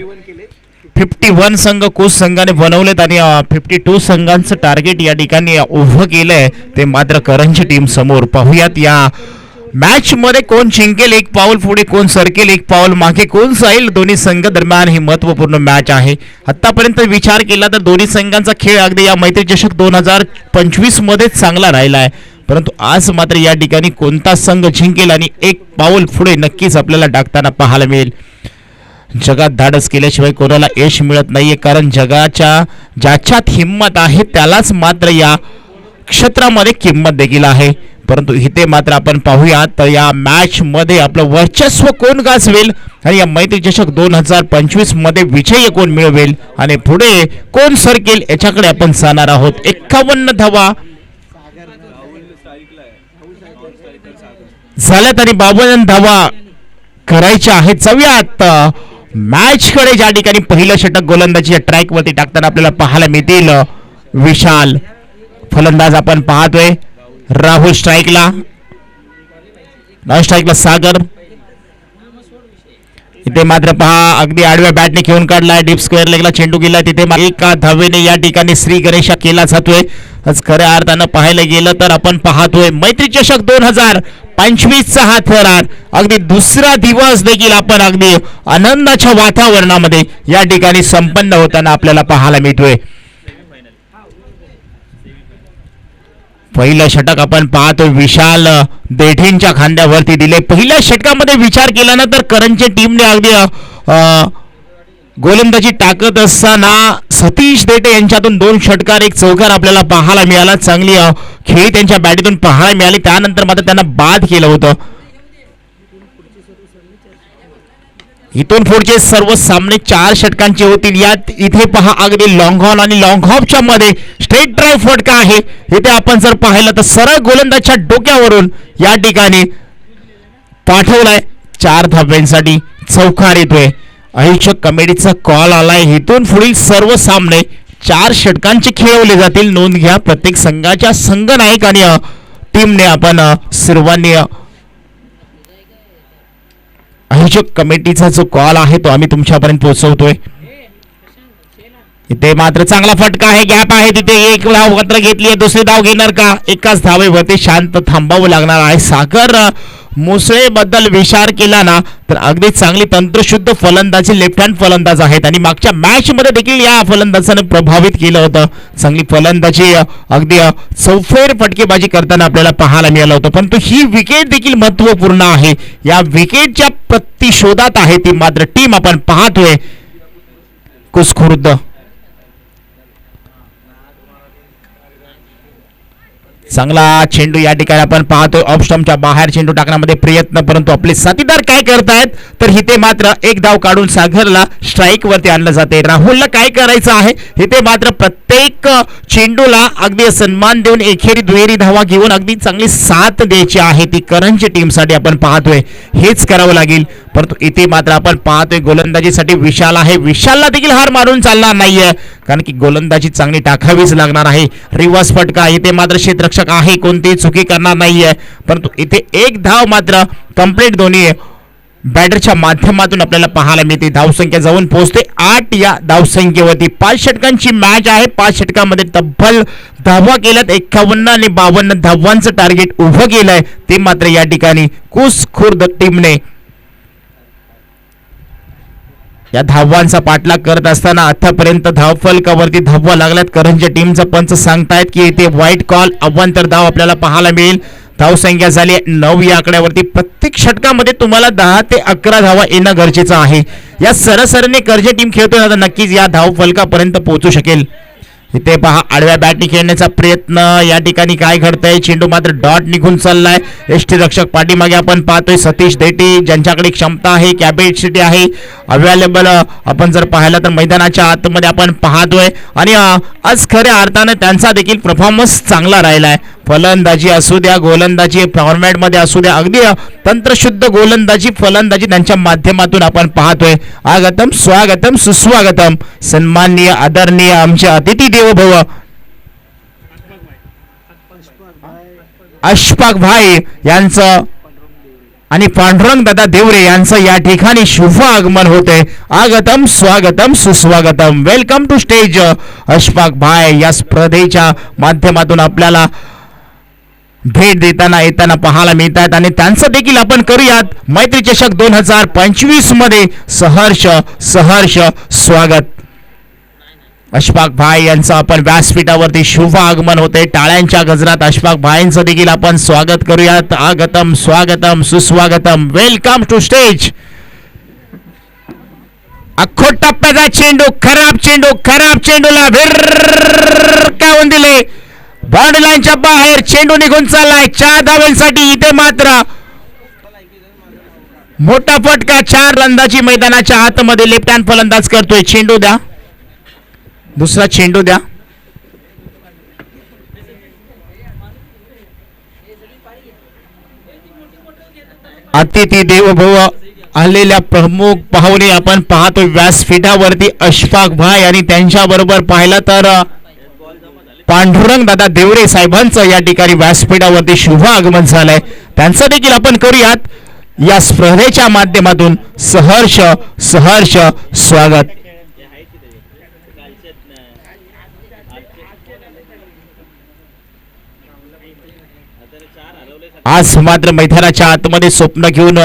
51 संघ कुस संघाने बनवलेत आणि 52 संघांचं टार्गेट या ठिकाणी उभं केलंय ते मात्र करंजी टीम समोर. पाहूयात या मॅच मध्ये कोण जिंकेल, एक पाऊल पुढे कोण सरकेल, एक पाऊल मागे कोण जाईल. दोन्ही संघ दरम्यान ही महत्वपूर्ण मॅच आहे. आतापर्यंत विचार केला तर दोन्ही संघांचा खेळ अगदी या मैत्री चषक 2025 मध्ये चांगला राहिला आहे. परंतु आज मात्र या ठिकाणी कोणता संघ जिंकेल आणि एक पाऊल पुढे नक्कीच आपल्याला टाकताना पाहायला मिळेल. जगात धाडस केल्याशिवाय कोणाला यश मिळत नाहीये, कारण ज्याच्यात हिंमत आहे त्यालाच मात्र या क्षेत्रामध्ये किंमत देखील आहे. परंतु इथे मात्र आपण पाहूया तर या मॅच मध्ये आपलं वर्चस्व कोण गाजवेल आणि या मैत्री चषक 2025 मध्ये विजय कोण मिळवेल आणि पुढे कोण सरकेल याच्याकडे आपण जाणार आहोत. 51 धावा झाल्यात आणि 52 धावा करायच्या आहेत. जाऊयात मॅच कडे, ज्या ठिकाणी पहिलं षटक गोलंदाजीच्या ट्रॅक वरती टाकताना आपल्याला पाहायला मिळतील विशाल. फलंदाज आपण पाहतोय राहुल स्ट्राईकला, नॉन स्ट्राईकला सागर. इथे मात्र पहा अगदी आडव्या बॅटने खेळून काढलाय, डीप स्क्वेअर लेगला चेंडू गेला. तिथे एका धावेने या ठिकाणी श्री गणेशा केला जातोय. आज खऱ्या अर्थानं पाहायला गेलं तर आपण पाहतोय मैत्री चषक 2025चा हा थरार अगदी दुसरा दिवस देखील आपण अगदी आनंदाच्या वातावरणामध्ये या ठिकाणी संपन्न होताना आपल्याला पाहायला मिळतोय. पहिलं षटक आपण पाहतो विशाल देठेंच्या खांद्यावरती दिले. पहिल्या षटकामध्ये विचार केला ना तर करंजच्या टीमने अगदी गोलंदाजी टाकत असताना सतीश देठे यांच्यातून 2 षटकार 1 चौकार आपल्याला पाहायला मिळाला. चांगली खेळी त्यांच्या बॅटीतून पाहायला मिळाली. त्यानंतर मात्र त्यांना बाद केलं होतं. इथून पुढचे सर्व सामने 4 षटकांचे होतील. यात इथे पहा अगदी लॉंग ऑन आणि लॉंग ऑफच्या मध्ये स्ट्रेट ड्राईव्ह फटका आहे. इथे आपण जर पाहिलं तर सरळ गोलंदाजच्या डोक्यावरून या ठिकाणी पाठवलाय. 4 धाब्यांसाठी चौकार येतोय. आयोजक कमिटीचा कॉल आलाय. इथून पुढील सर्व सामने 4 षटकांचे खेळवले जातील. नोंद घ्या. प्रत्येक संघाच्या संघनायक आणि टीमने आपण सर्वांनी आयोजक कमिटीचा जो कॉल आहे तो आम्ही तुमच्यापर्यंत पोहोचवतोय. इथे मात्र चांगला फटका आहे, गॅप आहे. तिथे 1 धाव मात्र घेतली आहे. दुसरी धाव घेणार का? एकाच धावेवरती शांत थांबावं लागणार आहे. सागर मुसळे बद्दल विचार केला ना तर अगदी चांगली तंत्रशुद्ध फलंदाजी लेफ्ट हँड फलंदाज आहेत आणि मागच्या मॅच मध्ये देखील या फलंदाजाने प्रभावित केलं होतं. चांगली फलंदाजी अगदी चौफेर फटकेबाजी करताना आपल्याला पाहायला मिळालं होतं. परंतु ही विकेट देखील महत्वपूर्ण आहे. या विकेटच्या प्रतिशोधात आहे ती मात्र टीम आपण पाहतोय कुसखुर्द. चांगला चेंडू या ठिकाणी आपण पाहतोय. ऑफ स्टंपच्या बाहेर चेंडू टाकण्यामध्ये प्रयत्न, परंतु आपले साथीदार काय करतायत तर इथे मात्र 1 धाव काढून सागरला स्ट्राईक वरती आणलं जाते. राहुलला काय करायचं आहे इथे मात्र प्रत्येक चेंडूला अगदी सन्मान देऊन एकेरी दुहेरी धावा घेऊन अगदी चांगली साथ द्यायची आहे. ती करंजच्या टीमसाठी आपण पाहतोय हेच करावं लागेल. परंतु इथे मात्र आपण पाहतोय गोलंदाजीसाठी विशाल आहे. विशालला देखील हार मारून चालणार नाहीये कारण की गोलंदाजी चांगली टाकावीच लागणार आहे. रिव्हर्स फटका. इथे मात्र क्षेत्ररक्षक आहे, कोणतीही चुकी करणार नाहीये. परंतु इथे 1 धाव मात्र कंप्लीट दोन्ही बॅटरच्या माध्यमातून आपल्याला पाहायला मिळते. धावसंख्या जाऊन पोहोचते 8 या धावसंख्येवरती. 5 षटकांची मॅच आहे. 5 षटकामध्ये तब्बल धावा केल्यात. 51 आणि 52 धावांचं टार्गेट उभं केलंय. ते मात्र या ठिकाणी कुसखुर्द टीमने या धावांचा पाठलाग करत असताना आतापर्यंत धावफलकावरती धावा लागल्यात. करंजच्या टीमचा पंच सांगतायत की इथे वाईट कॉल, अवांतर धाव आपल्याला पाहायला मिळेल. धावसंख्या झाली 9 या आकड्यावरती. प्रत्येक षटकामध्ये तुम्हाला 10 ते 11 धावा येणं गरजेचं आहे. या सरसरीने करंज टीम खेळतोय तर नक्कीच या धावफलकापर्यंत पोहोचू शकेल. इथे पहा आडव्या बॅटने खेळण्याचा प्रयत्न. या ठिकाणी काय घडतंय? चेंडू मात्र डॉट निघून चाललाय. एसटी रक्षक पाठीमागे आपण पाहतोय सतीश देठी ज्यांच्याकडे क्षमता आहे, कॅपॅसिटी आहे, अवेलेबल आपण जर पाहिलं तर मैदानाच्या आतमध्ये आपण पाहतोय. आणि आज खऱ्या अर्थाने त्यांचा देखील परफॉर्मन्स चांगला राहिलाय. फलंदाजी असू द्या, गोलंदाजी फॉर्मॅट मध्ये असू द्या, अगदी तंत्रशुद्ध गोलंदाजी फलंदाजी त्यांच्या माध्यमातून आपण पाहतोय. आगतम स्वागतम सुस्वागतम. सन्माननीय आदरणीय आमचे अतिथी देवो भव अशफाक भाई यांचं आणि पांडुरंग दादा देवरे यांचं या ठिकाणी शुभ आगमन होते. आगतम स्वागतम सुस्वागतम. वेलकम टू स्टेज अशफाक भाई. या स्पर्धेच्या माध्यमातून आपल्याला भेट देताना येताना पाहायला मिळतात आणि त्यांचं देखील आपण करूयात मैत्री चषक 2025 मध्ये सहर्ष सहर्ष स्वागत. अशफाक भाई यांचं आपण व्यासपीठावरती शुभ आगमन होते. टाळ्यांच्या गजरात अशफाक भाईंचं देखील आपण स्वागत करूयात. आगतम स्वागतम सुस्वागतम. Welcome two stage. अख्खो टप्प्याचा चेंडू, खराब चेंडूला भिरकावून दिले. बाउंड्री लाईनच्या बाहेर चेंडू निघून चाललाय 4 धावांसाठी. इथे मात्र मोठा फटका. 4 फलंदाजी मैदानाच्या आतमध्ये लेफ्ट हँड फलंदाज करतोय. चेंडू द्या, दुसरा चेंडू द्या. अतिथी देवभव आलेल्या प्रमुख पाहुणे आपण पाहतो व्यासपीठावरती अशफाक भाई आणि त्यांच्या बरोबर पाहिलं तर पांडुरंग दादा देवरे साहेबांचं या ठिकाणी व्यासपीठावरती शुभ आगमन झालंय. त्यांचं देखील आपण करूयात या स्पर्धेच्या माध्यमातून सहर्ष सहर्ष स्वागत. आज मात्र मैदानाच्या आतमध्ये स्वप्न घेऊन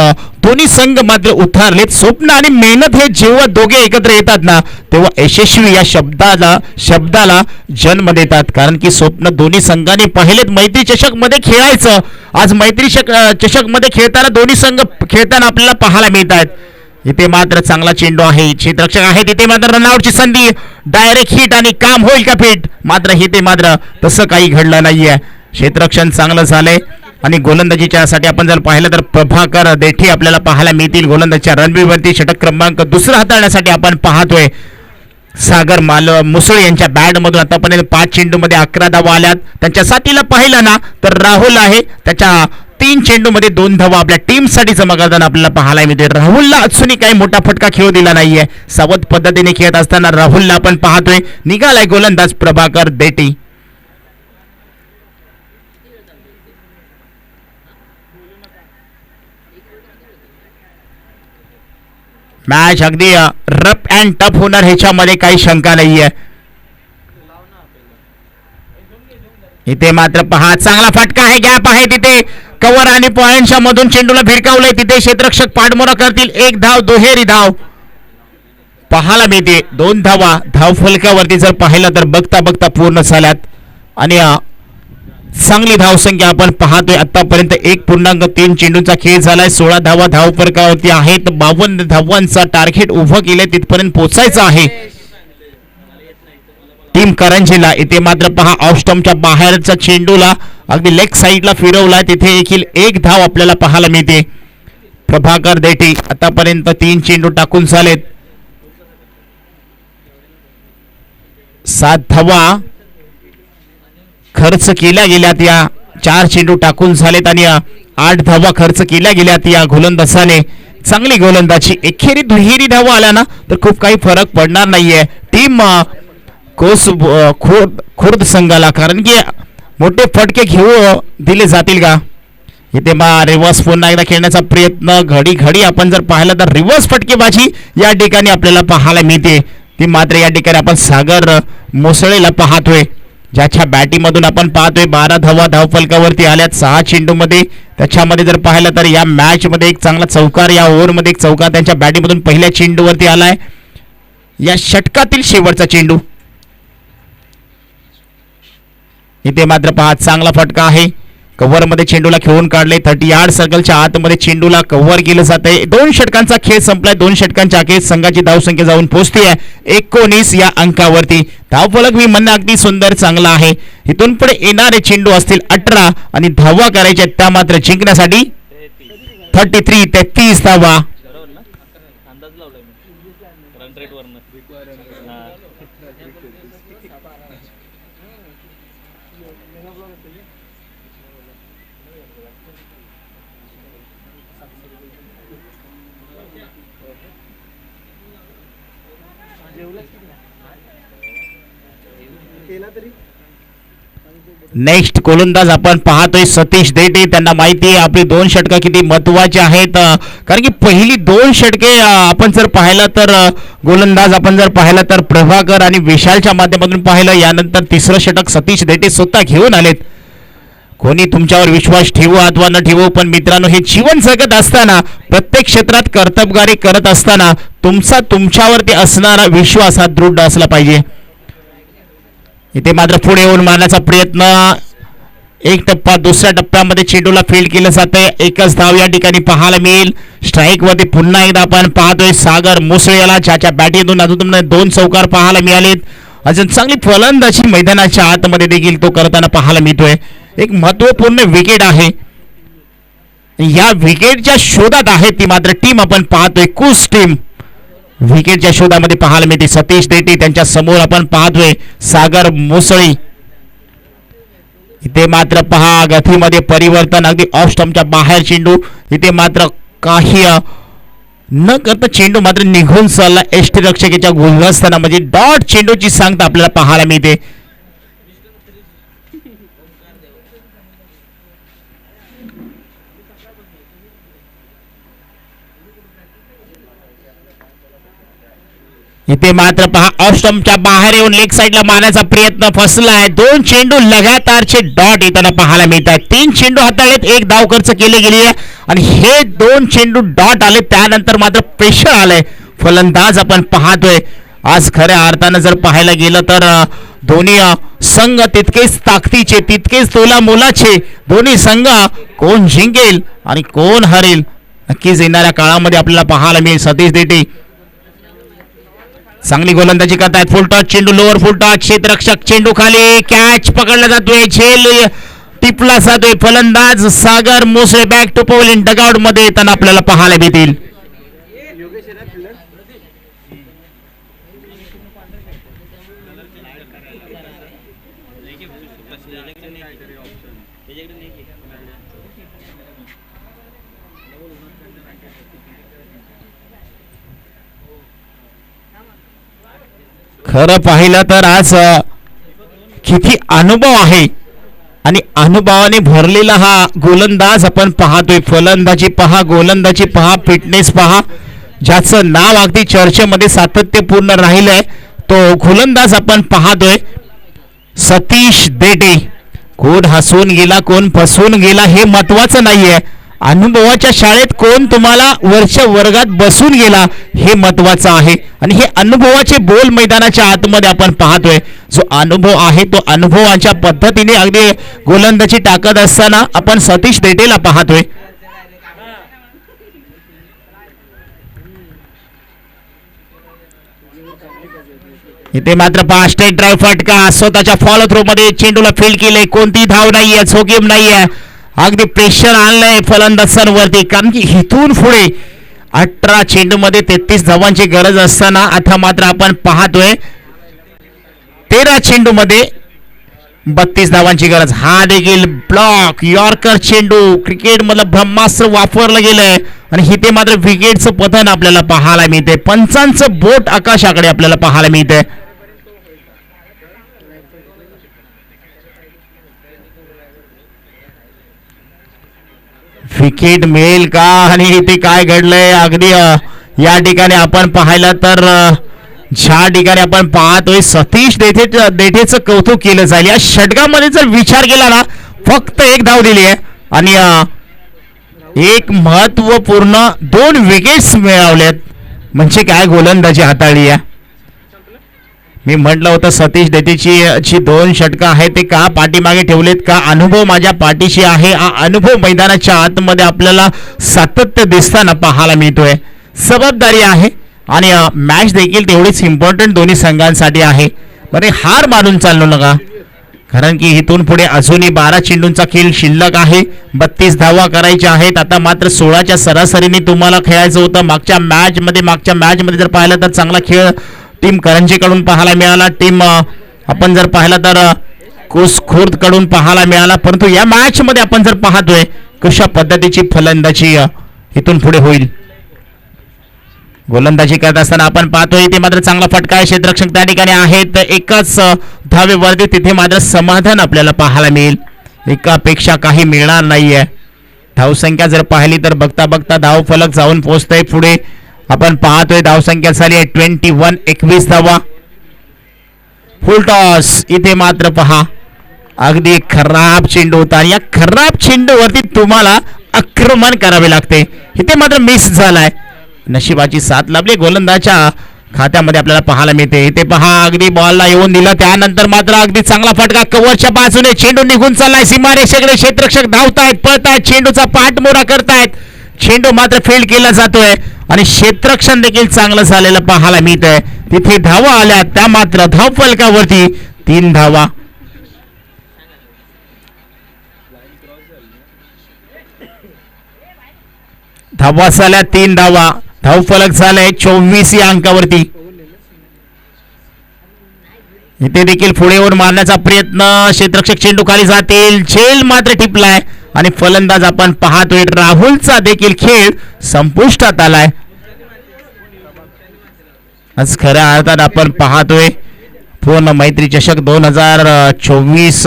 दोन्ही संघ मात्र उतरलेत. स्वप्न आणि मेहनत हे जेव्हा दोघे एकत्र येतात ना तेव्हा यशस्वी या शब्दाला जन्म देतात. कारण की स्वप्न दोन्ही संघांनी पाहिलेत मैत्री चषक मध्ये खेळायचं. आज मैत्री चषक मध्ये खेळताना दोन्ही संघ खेळताना आपल्याला पाहायला मिळत आहेत. इथे मात्र चांगला चेंडू आहे, क्षेत्ररक्षक आहे तिथे मात्र रनआउटची संधी, डायरेक्ट हिट आणि काम होईल का फिट. मात्र इथे मात्र तसं काही घडलं नाहीये. क्षेत्ररक्षण चांगलं झालंय आणि गोलंदाजीच्या साठी आपण जर पाहिलं तर प्रभाकर देठी आपल्याला पाहायला मिळतील. गोलंदाजच्या रणबीरवरती षटक क्रमांक दुसरा हाताळण्यासाठी आपण पाहतोय. सागर मुसळे यांच्या बॅट मधून आतापर्यंत 5 चेंडूमध्ये 11 धावा आल्यात. त्यांच्या साथीला पाहिलं ना तर राहुल आहे, त्याच्या 3 चेंडूमध्ये 2 धावा आपल्या टीम साठी जमा करताना आपल्याला पाहायला मिळते. राहुलला अजूनही काही मोठा फटका खेळू दिला नाहीये. सावध पद्धतीने खेळत असताना राहुलला आपण पाहतोय. निघालाय गोलंदाज प्रभाकर देठी. मॅच अगदी रफ अँड टफ होणार ह्याच्यामध्ये काही शंका नाहीये. इथे मात्र पहा चांगला फटका आहे, गॅप आहे तिथे कव्हर आणि पॉइंटच्या मधून चेंडूला भिरकावलंय. तिथे क्षेत्ररक्षक पाठमोरा करतील. 1 धाव, दुहेरी धाव पाहायला मिळते. 2 धावा धाव फलकावरती जर पाहिलं तर बघता बघता पूर्ण झाल्यात आणि चांगली धावसंख्या आपण पाहतोय. आतापर्यंत 1.3 चेंडूचा खेळ झालाय. 16 धावा धाव फरकावरती आहेत. 52 धावांचा टार्गेट उभं केलंय, तिथपर्यंत पोहोचायचं आहे टीम करंजीला. इथे मात्र पहा ऑफ स्टंपच्या बाहेरचा चेंडूला अगदी लेग साईडला फिरवलाय. तिथे देखील 1 धाव आपल्याला पाहायला मिळते. प्रभाकर देठी आतापर्यंत 3 चेंडू टाकून झालेत. 7 धावा खर्च केल्या गेल्यात. या 4 चेंडू टाकून झालेत आणि 8 धावा खर्च केल्या गेल्यात या गोलंदाजाने. चांगली गोलंदाजी. एकेरी दुहेरी धावा आल्या ना तर खूप काही फरक पडणार नाहीये टीम खुर्द संघाला, कारण की मोठे फटके घेऊ दिले जातील का. इथे रिव्हर्स पुन्हा एकदा खेळण्याचा प्रयत्न. घडी आपण जर पाहिलं तर रिव्हर्स फटकेबाजी या ठिकाणी आपल्याला पाहायला मिळते. ती मात्र या ठिकाणी आपण सागर मुसळेला पाहतोय, ज्याच्या बॅटिंगमधून आपण पाहतोय 12 धावा धाव फलकावरती आल्यात 6 चेंडूमध्ये. त्याच्यामध्ये जर पाहिलं तर या मॅच मध्ये एक चांगला चौकार, या ओव्हरमध्ये एक चौकार त्यांच्या बॅटिंगमधून पहिल्या चेंडूवरती आलाय. या षटकातील शेवटचा चेंडू. इथे मात्र पहा चांगला फटका आहे. कव्हर मध्ये चेंडूला खेळून काढले. 30 यार्ड सर्कलच्या आतमध्ये चेंडूला कव्हर केलं जात आहे. 2 षटकांचा खेळ संपलाय. 2 षटकांच्या अखेर संघाची धावसंख्या जाऊन पोहोचते 19 या अंकावरती. धावफलक मी म्हणणं अगदी सुंदर चांगला आहे. इथून पुढे येणारे चेंडू असतील 18 आणि धावा करायच्या त्या मात्र जिंकण्यासाठी 33 धावा. नेक्स्ट गोलंदाज आपण पाहतोय सतीश देठी. त्यांना माहिती आहे आपली 2 षटकं किती महत्वाची आहेत, कारण की पहिली 2 षटके आपण जर पाहिलं तर गोलंदाज आपण जर पाहिलं तर प्रभाकर आणि विशालच्या माध्यमातून पाहिलं. यानंतर 3रं षटक सतीश देठी स्वतः घेऊन आलेत. कोणी तुमच्यावर विश्वास ठेवू अथवा न ठेवू, पण मित्रांनो हे जीवन जगत असताना प्रत्येक क्षेत्रात कर्तबगारी करत असताना तुमच्यावरती असणारा विश्वास हा दृढ असला पाहिजे. इथे मात्र पुढे येऊन मारण्याचा प्रयत्न. 1 टप्पा. 2ऱ्या टप्प्यामध्ये चेंडूला फील्ड केलं जातंय. 1च धाव या ठिकाणी पाहायला मिळेल. स्ट्राईक वरती पुन्हा एकदा आपण पाहतोय सागर मुसळे याला, ज्याच्या बॅटिंगतून अजून 2 चौकार पाहायला मिळालेत. अजून चांगली फलंदाजी मैदानाच्या आतमध्ये देखील तो करताना पाहायला मिळतोय. एक महत्वपूर्ण विकेट आहे. या विकेटच्या शोधात आहे ती मात्र टीम आपण पाहतोय कुस टीम. विकेटच्या शोधामध्ये पाहायला मिळते सतीश देठी. त्यांच्या समोर आपण पाहतोय सागर मुसळी. इथे मात्र पहा गतीमध्ये परिवर्तन. अगदी ऑफ स्टंपच्या बाहेर चेंडू. इथे मात्र काही न करता चेंडू मात्र निघून चालला यष्टीरक्षकाच्या गोलस्थानामध्ये. डॉट चेंडूची सांगता आपल्याला पाहायला मिळते. इथे मात्र पहा ऑफ स्टंपच्या बाहेर येऊन लेग साईडला मारण्याचा प्रयत्न फसलाय. 2 चेंडू लगातारचे डॉट येताना पाहायला मिळतात. 3 चेंडू हाताळलेत, 1 धाव खर्च केली गेली आहे आणि हे 2 चेंडू डॉट आले. त्यानंतर मात्र प्रेशर आलंय. फलंदाज आपण पाहतोय आज खऱ्या अर्थानं जर पाहायला गेलं तर दोन्ही संघ तितकेच ताकदीचे, तितकेच तोला मोलाचे. दोन्ही संघ कोण जिंकेल आणि कोण हरेल नक्कीच येणाऱ्या काळामध्ये आपल्याला पाहायला मिळेल. सतीश देठे चांगली गोलंदाजी करतायत. फुल टॉस चेंडू, लोअर फुल टॉस, क्षेत्ररक्षक चेंडू खाली, कॅच पकडला जातोय, झेल टिपला जातोय. फलंदाज सागर मोसळे बॅक टू पवलिन डगआउट मध्ये येताना आपल्याला पाहायला मिळतील. खरं पाहिलं तर आज किती अनुभव आहे आणि अनुभवाने भरलेला हा गोलंदाज आपण पाहतोय. फलंदाजी पहा, गोलंदाजी पहा, फिटनेस पहा. ज्याचं नाव अगदी चर्चेमध्ये सातत्यपूर्ण राहिलंय तो गोलंदाज आपण पाहतोय सतीश देठे. कोण हसून गेला, कोण फसून गेला हे महत्वाचं नाहीये. अनुभवाच्या शाळेत कोण तुम्हाला वरच्या वर्गात बसून गेला हे महत्वाचं आहे. आणि हे अनुभवाचे बोल मैदानाच्या आतमध्ये आपण पाहतोय. जो अनुभव आहे तो अनुभवाच्या पद्धतीने अगदी गोलंदाजी टाकत असताना आपण सतीश देठेला पाहतोय. इथे मात्र 5 स्ट्रेट ड्राईव्ह फटका, स्वतःच्या फॉलो थ्रो मध्ये चेंडूला फील्ड केले. कोणती धाव नाहीये, चौकीम नाहीये. अगदी प्रेशर आणलंय फलंदाजांवरती, कारण की इथून पुढे 18 चेंडू मध्ये 33 धावांची गरज असताना आता मात्र आपण पाहतोय 13 चेंडू मध्ये 32 धावांची गरज. हा देखील ब्लॉक यॉर्कर चेंडू क्रिकेट मधलं ब्रह्मास्त्र वापरलं गेलंय आणि इथे मात्र विकेटचं पतन आपल्याला पाहायला मिळते. पंचांचं बोट आकाशाकडे आपल्याला पाहायला मिळते. विकेट मिळेल का आणि इथे काय घडलंय अगदी या ठिकाणी आपण पाहिलं तर ज्या ठिकाणी आपण पाहतोय सतीश देठेचं कौतुक केलं जाईल. या षटकामध्ये जर विचार केला ना फक्त 1 धाव दिली आहे आणि एक महत्वपूर्ण 2 विकेट्स मिळवलेत. म्हणजे काय गोलंदाजी हाताळली आहे. मी म्हटलं होतं सतीश देठेची जी 2 षटकं आहेत ते का पाठीमागे ठेवलेत, का अनुभव माझ्या पाठीशी आहे. हा अनुभव मैदानाच्या आतमध्ये आपल्याला सातत्य दिसताना पाहायला मिळतोय. जबाबदारी आहे आणि मॅच देखील तेवढीच इम्पॉर्टंट दोन्ही संघांसाठी आहे. बरे हार मारून चाललो नका, कारण की इथून पुढे अजूनही 12 चेंडूंचा खेळ शिल्लक आहे. 32 धावा करायच्या आहेत. आता मात्र 16च्या सरासरीने तुम्हाला खेळायचं होतं. मागच्या मॅचमध्ये जर पाहिलं तर चांगला खेळ टीम करंजीकडून पाहायला मिळाला. टीम आपण जर पाहिलं तर खुर्द कडून पाहायला मिळाला. परंतु या मॅच मध्ये आपण जर पाहतोय कशा पद्धतीची फलंदाजी इथून पुढे होईल. गोलंदाजी करत असताना आपण पाहतोय ते मात्र चांगला फटका आहे. क्षेत्ररक्षक त्या ठिकाणी आहेत. एकच धावेवरती तिथे मात्र समाधान आपल्याला पाहायला मिळेल. एकापेक्षा काही मिळणार नाहीये. धावसंख्या जर पाहिली तर बघता बघता धाव फलक जाऊन पोहोचतोय पुढे. आपण पाहतोय धावसंख्या झाली आहे 21, 21 धावा. फुल टॉस. इथे मात्र पहा अगदी खराब चेंडू होता आणि या खराब चेंडूवरती तुम्हाला आक्रमण करावे लागते. इथे मात्र मिस झालाय. नशिबाची साथ लाभली गोलंदाच्या खात्यामध्ये आपल्याला पाहायला मिळते. इथे पहा अगदी बॉलला येऊन दिलं, त्यानंतर मात्र अगदी चांगला फटका कव्हरच्या बाजूने चेंडू निघून चाललाय. सीमारेषेकडे क्षेत्ररक्षक धावतायत, पळतायत, चेंडूचा पाठमोरा करतायत. चेंडू मात्र फील्ड केला जातोय आणि क्षेत्ररक्षण देखील चांगलं झालेलं पाहायला मिळतंय. तिथे धावा आल्या, त्या मात्र धाव फलकावरती 3 धावा. धावा झाल्या 3 धावा. धाव फलक झालाय 24 या अंकावरती. इथे देखील पुढे येऊन मारण्याचा प्रयत्न. क्षेत्ररक्षक चेंडू खाली जातील, झेल मात्र टिपलाय आणि फलंदाज आपण पाहतोय राहुलचा देखील खेळ संपुष्टात आलाय. आज खऱ्या अर्थात आपण पाहतोय पूर्ण मैत्री चषक 2024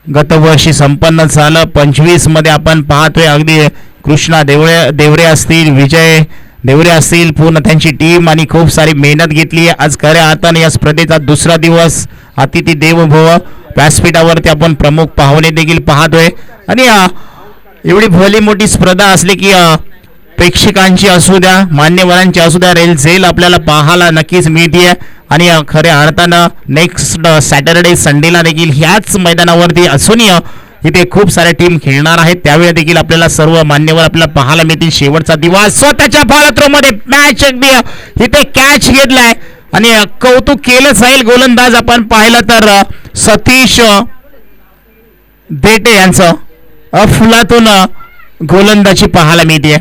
गतवर्षी संपन्न झालं. 25 मध्ये आपण पाहतोय अगदी कृष्णा देवरे असतील, विजय देवरे असतील पूर्ण त्यांची टीम आणि खूप सारी मेहनत घेतली आहे. आज खऱ्या अर्थाने या स्पर्धेचा दुसरा दिवस अतिथी देवो भव व्यासपीठावरती आपण प्रमुख पाहुणे देखील पाहतोय आणि एवढी भली मोठी स्पर्धा असली की प्रेक्षकांची असू द्या मान्यवरांची असू द्या रेलझेल आपल्याला पाहायला नक्कीच मिळते आणि खऱ्या अर्थानं नेक्स्ट सॅटर्डे संडेला देखील ह्याच मैदानावरती असून इथे खूप साऱ्या टीम खेळणार आहेत. त्यावेळी देखील आपल्याला सर्व मान्यवर आपल्याला पाहायला मिळतील. शेवटचा दिवस स्वतःच्या फॉलोथ्रोमध्ये मॅच अगदी इथे कॅच घेतलाय आणि कौतुक केलं जाईल. गोलंदाज आपण पाहिलं तर सतीश देटे यांचं अफलातून गोलंदाजी पाहायला मिळते.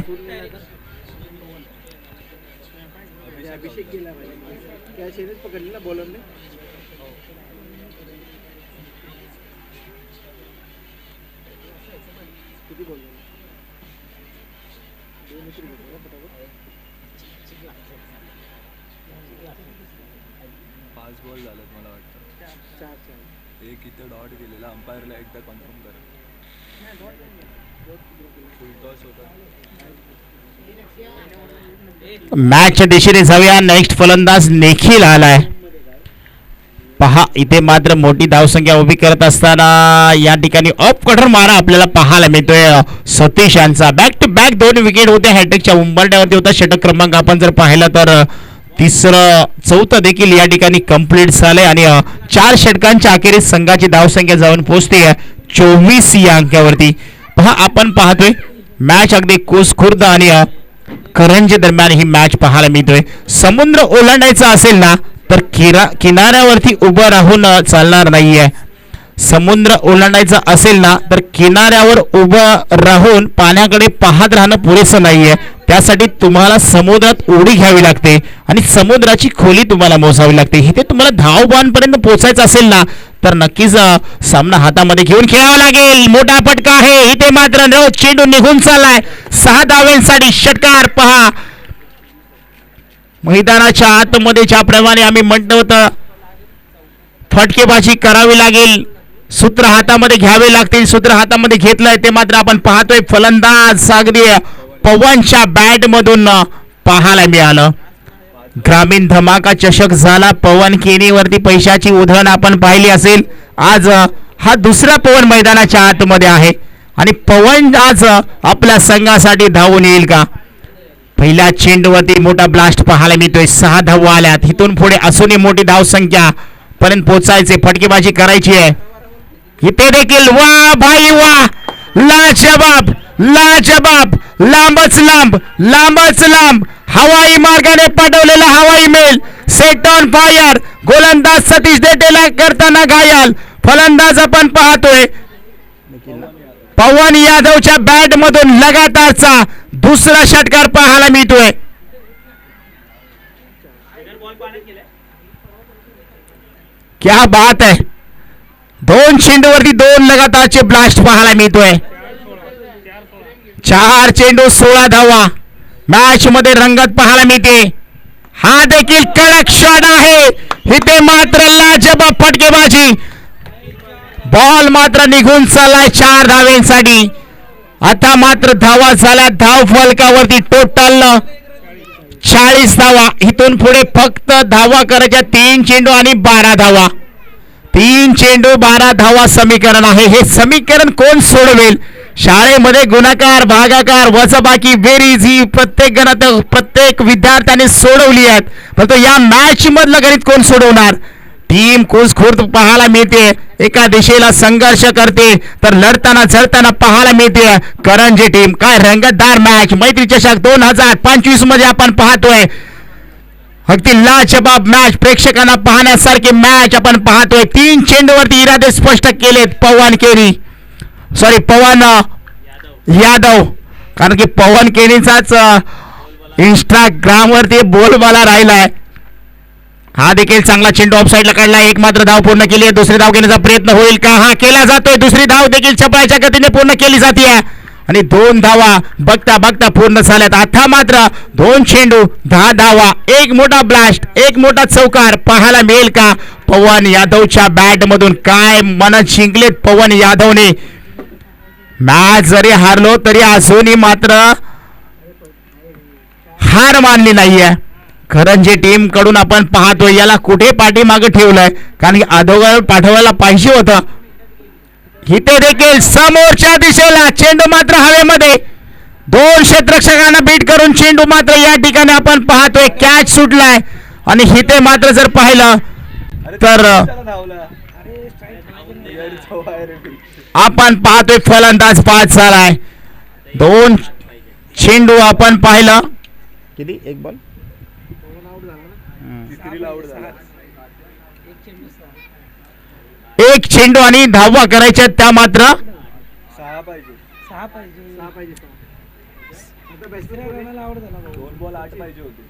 बॉल झालेत मला वाटतं. एक इथं डॉट गेलेला अंपायरला एकदा कन्फर्म करा. फुल टॉस होता. मॅचच्या दिशेने जाऊया. नेक्स्ट फलंदाज निखिल आलाय. पहा इथे मात्र मोठी धावसंख्या उभी करत असताना या ठिकाणी अप कठोर मारा आपल्याला पाहायला मिळतोय सतीश यांचा. बॅक टू बॅक 2 विकेट होत्या. हॅट्रिकच्या उंबरठ्यावरती होता. षटक क्रमांक आपण जर पाहिला तर तिसरं चौथं देखील या ठिकाणी कंप्लीट झालंय आणि 4 षटकांच्या अखेरीस संघाची धावसंख्या जाऊन पोहोचते 24 या अंकावरती. पहा आपण पाहतोय मॅच अगदी कुसखुर्द आणि करंजी दरम्यान ही मॅच पाहायला मिळतोय. समुद्र ओलांडायचा असेल ना तर किनाऱ्यावरती उभं राहून चालणार नाहीये. समुद्र ओलांडायचा असेल ना तर किनाऱ्यावर उभं राहून पाण्याकडे पाहत राहणं पुरेसं नाहीये. त्यासाठी तुम्हाला समुद्रात उडी घ्यावी लागते आणि समुद्राची खोली तुम्हाला मोजावी लागते. इथे तुम्हाला धावबांपर्यंत पोहोचायचं असेल ना तर नक्कीच सामना हातामध्ये घेऊन खेळावा लागेल. मोठा फटका आहे. इथे मात्र चेंडू निघून चाललाय. 6 धावांसाठी षटकार. पहा मैदानाच्या आतमध्ये ज्याप्रमाणे आम्ही म्हटलं होतं फटकेबाजी करावी लागेल. सूत्र हातामध्ये घ्यावे लागतील. सूत्र हातामध्ये घेतलंय ते मात्र आपण पाहतोय. फलंदाज अगदी पवनच्या बॅट मधून पाहायला मिळालं. ग्रामीण धमाका चषक झाला. पवन केनीवरती पैशाची उधळण आपण पाहिली असेल. आज हा दुसरा पवन मैदानाच्या आतमध्ये आहे आणि पवन आज आपल्या संघासाठी धावून येईल का? पहिल्या चेंडूवरती मोठा ब्लास्ट पाहायला मिळतोय. 6 धावा आल्यात. इथून पुढे असूनही मोठी धावसंख्या पर्यंत पोहोचायचे. फटकेबाजी करायची आहे. इथे देखील वा भाई वा. लाजवाब लाजवाब. लांबच लांब लांबच लांब हवाई मार्गाने पाठवलेला हवाई मेल. Set on fire. गोलंदाज सतीश देटेला करताना घायल. फलंदाज आपण पाहतोय पवन यादवच्या बॅट मधून लगातारचा दुसरा षटकार पाहायला मिळतोय. क्या बात आहे. 2 चेंडूवरती 2 लगातारचे ब्लास्ट पाहायला मिळतोय. 4 चेंडू 16 धावा मॅच मध्ये रंगत पाहायला मिळते. हा देखील कडक शॉट आहे. इथे मात्र लाजवाब फटकेबाजी. बॉल मात्र निघून चाललाय 4 धावांसाठी. आता मात्र धावा झाल्या धाव फलकावरती टोटल 40 धावा. इथून पुढे फक्त धावा करायच्या 3 चेंडू आणि 12 धावा. 3 चेंडू 12 धावा समीकरण आहे. हे समीकरण कोण सोडवेल? शाळेमध्ये गुणाकार भागाकार वजाबाकी बेरीज ही प्रत्येक गणात प्रत्येक विद्यार्थ्याने सोडवली आहेत. परंतु या मॅच मधलं गणित कोण सोडवणार? टीम कुसखुर्द पाहायला मिळते. एका दिशेला संघर्ष करते तर लढताना झडताना पाहायला मिळते करंजी टीम. काय रंगतदार मॅच. मैत्री चषक 2025 मध्ये आपण पाहतोय. अगदी लाजवाब मॅच. प्रेक्षकांना पाहण्यासारखी मॅच आपण पाहतोय. 3 चेंडूवरती इरादे स्पष्ट केलेत पवन यादव. कारण की पवन केनीचाच इंस्टाग्राम वरती बोलबाला राहिलाय. हा देखील चांगला चेंडू ऑफ साईडला काढला. एक मात्र धाव पूर्ण केली आहे. दुसरी धाव घेण्याचा प्रयत्न होईल का? हा केला जातोय. दुसरी धाव देखील चपळाच्या गतीने पूर्ण केली जाते आणि 2 धावा बघता बघता पूर्ण झाल्यात. आता मात्र 2 चेंडू 10 धावा. एक मोठा ब्लास्ट. एक मोठा चौकार पाहायला मिळेल का पवन यादवच्या बॅट मधून? काय मन जिंकलेत पवन यादवने. मॅच जरी हारलो तरी अजूनही मात्र हार मानली नाहीये. करंजी टीम कडून आपण पाहतोय याला कुठे पाठीमागे ठेवलंय, कारण की अधोगळ पाठवायला पाहिजे होतं. इथे देखील समोरच्या दिशेला चेंडू मात्र हवेमध्ये, 2 क्षेत्ररक्षकांना बीट करून चेंडू मात्र या ठिकाणी आपण पाहतोय कॅच सुटलाय. आणि इथे मात्र जर पाहिलं तर आपण पाहतोय फलंदाज बाद झालाय. 2 चेंडू आपण पाहिलं किती, एक बॉल एक चेंडू आणि धावा करायच्या त्या मात्र 6 पाहिजे. 2 बॉल 8 पाहिजे होते.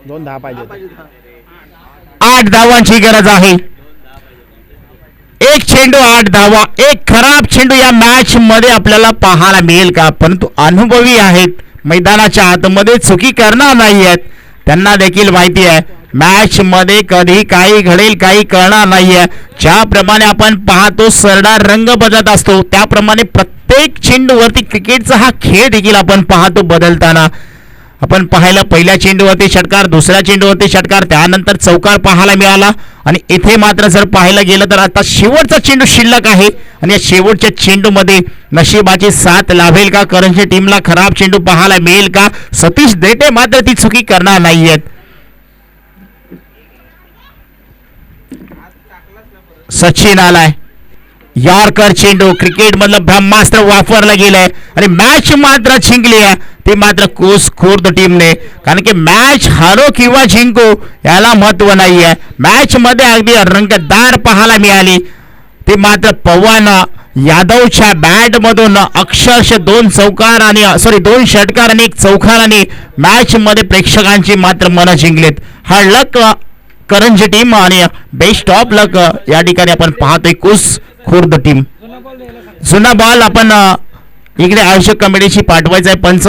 2 10 पाहिजे. 8 धावांची गरज आहे. एक चेंडू 8 धावा. एक खराब चेंडू या मॅच मध्ये आपल्याला पाहायला मिळेल का? परंतु अनुभवी आहेत, मैदानाच्या आतमध्ये चुकी करणार नाही आहेत. त्यांना देखील माहिती आहे मॅच मध्ये कधी काही घडेल, काही कळणार नाहीये. ज्याप्रमाणे आपण पाहतो सरदार रंग बदलत असतो, त्याप्रमाणे प्रत्येक चेंडूवरती क्रिकेटचा हा खेळ देखील आपण पाहतो बदलताना. आपण पाहिलं पहिल्या चेंडूवरती षटकार, दुसऱ्या चेंडूवरती षटकार, त्यानंतर चौकार पाहायला मिळाला. आणि इथे मात्र जर पाहायला गेलं तर आता शेवटचा चेंडू शिल्लक आहे. आणि या शेवटच्या चेंडूमध्ये नशिबाची साथ लाभेल का? करंजी टीमला खराब चेंडू पाहायला मिळेल का? सतीश देठे मात्र ती चुकी करणार नाहीयेत. सचिन आलाय. यॉर्कर चेंडू क्रिकेट मधलं ब्रह्मास्त्र वापरलं गेलंय आणि मॅच मात्र जिंकली आहे ती मात्र कोस खुर्द टीमने. कारण की मॅच हारो किंवा जिंको याला महत्व नाहीये. मॅच मध्ये अगदी रंगतदार पाहायला मिळाली. ती मात्र पवन यादवच्या बॅट मधून अक्षरशः 2 चौकार आणि 2 षटकार आणि 1 चौकार आणि मॅच मध्ये प्रेक्षकांची मात्र मनं जिंकलीत. हा लक करंजी टीम आणि बेस्ट ऑफ लक या ठिकाणी आपण पाहतोय कुस खुर्द टीम. जुना बॉल आपण इकडे आयोजक कमिटीशी पाठवायचा आहे पंच.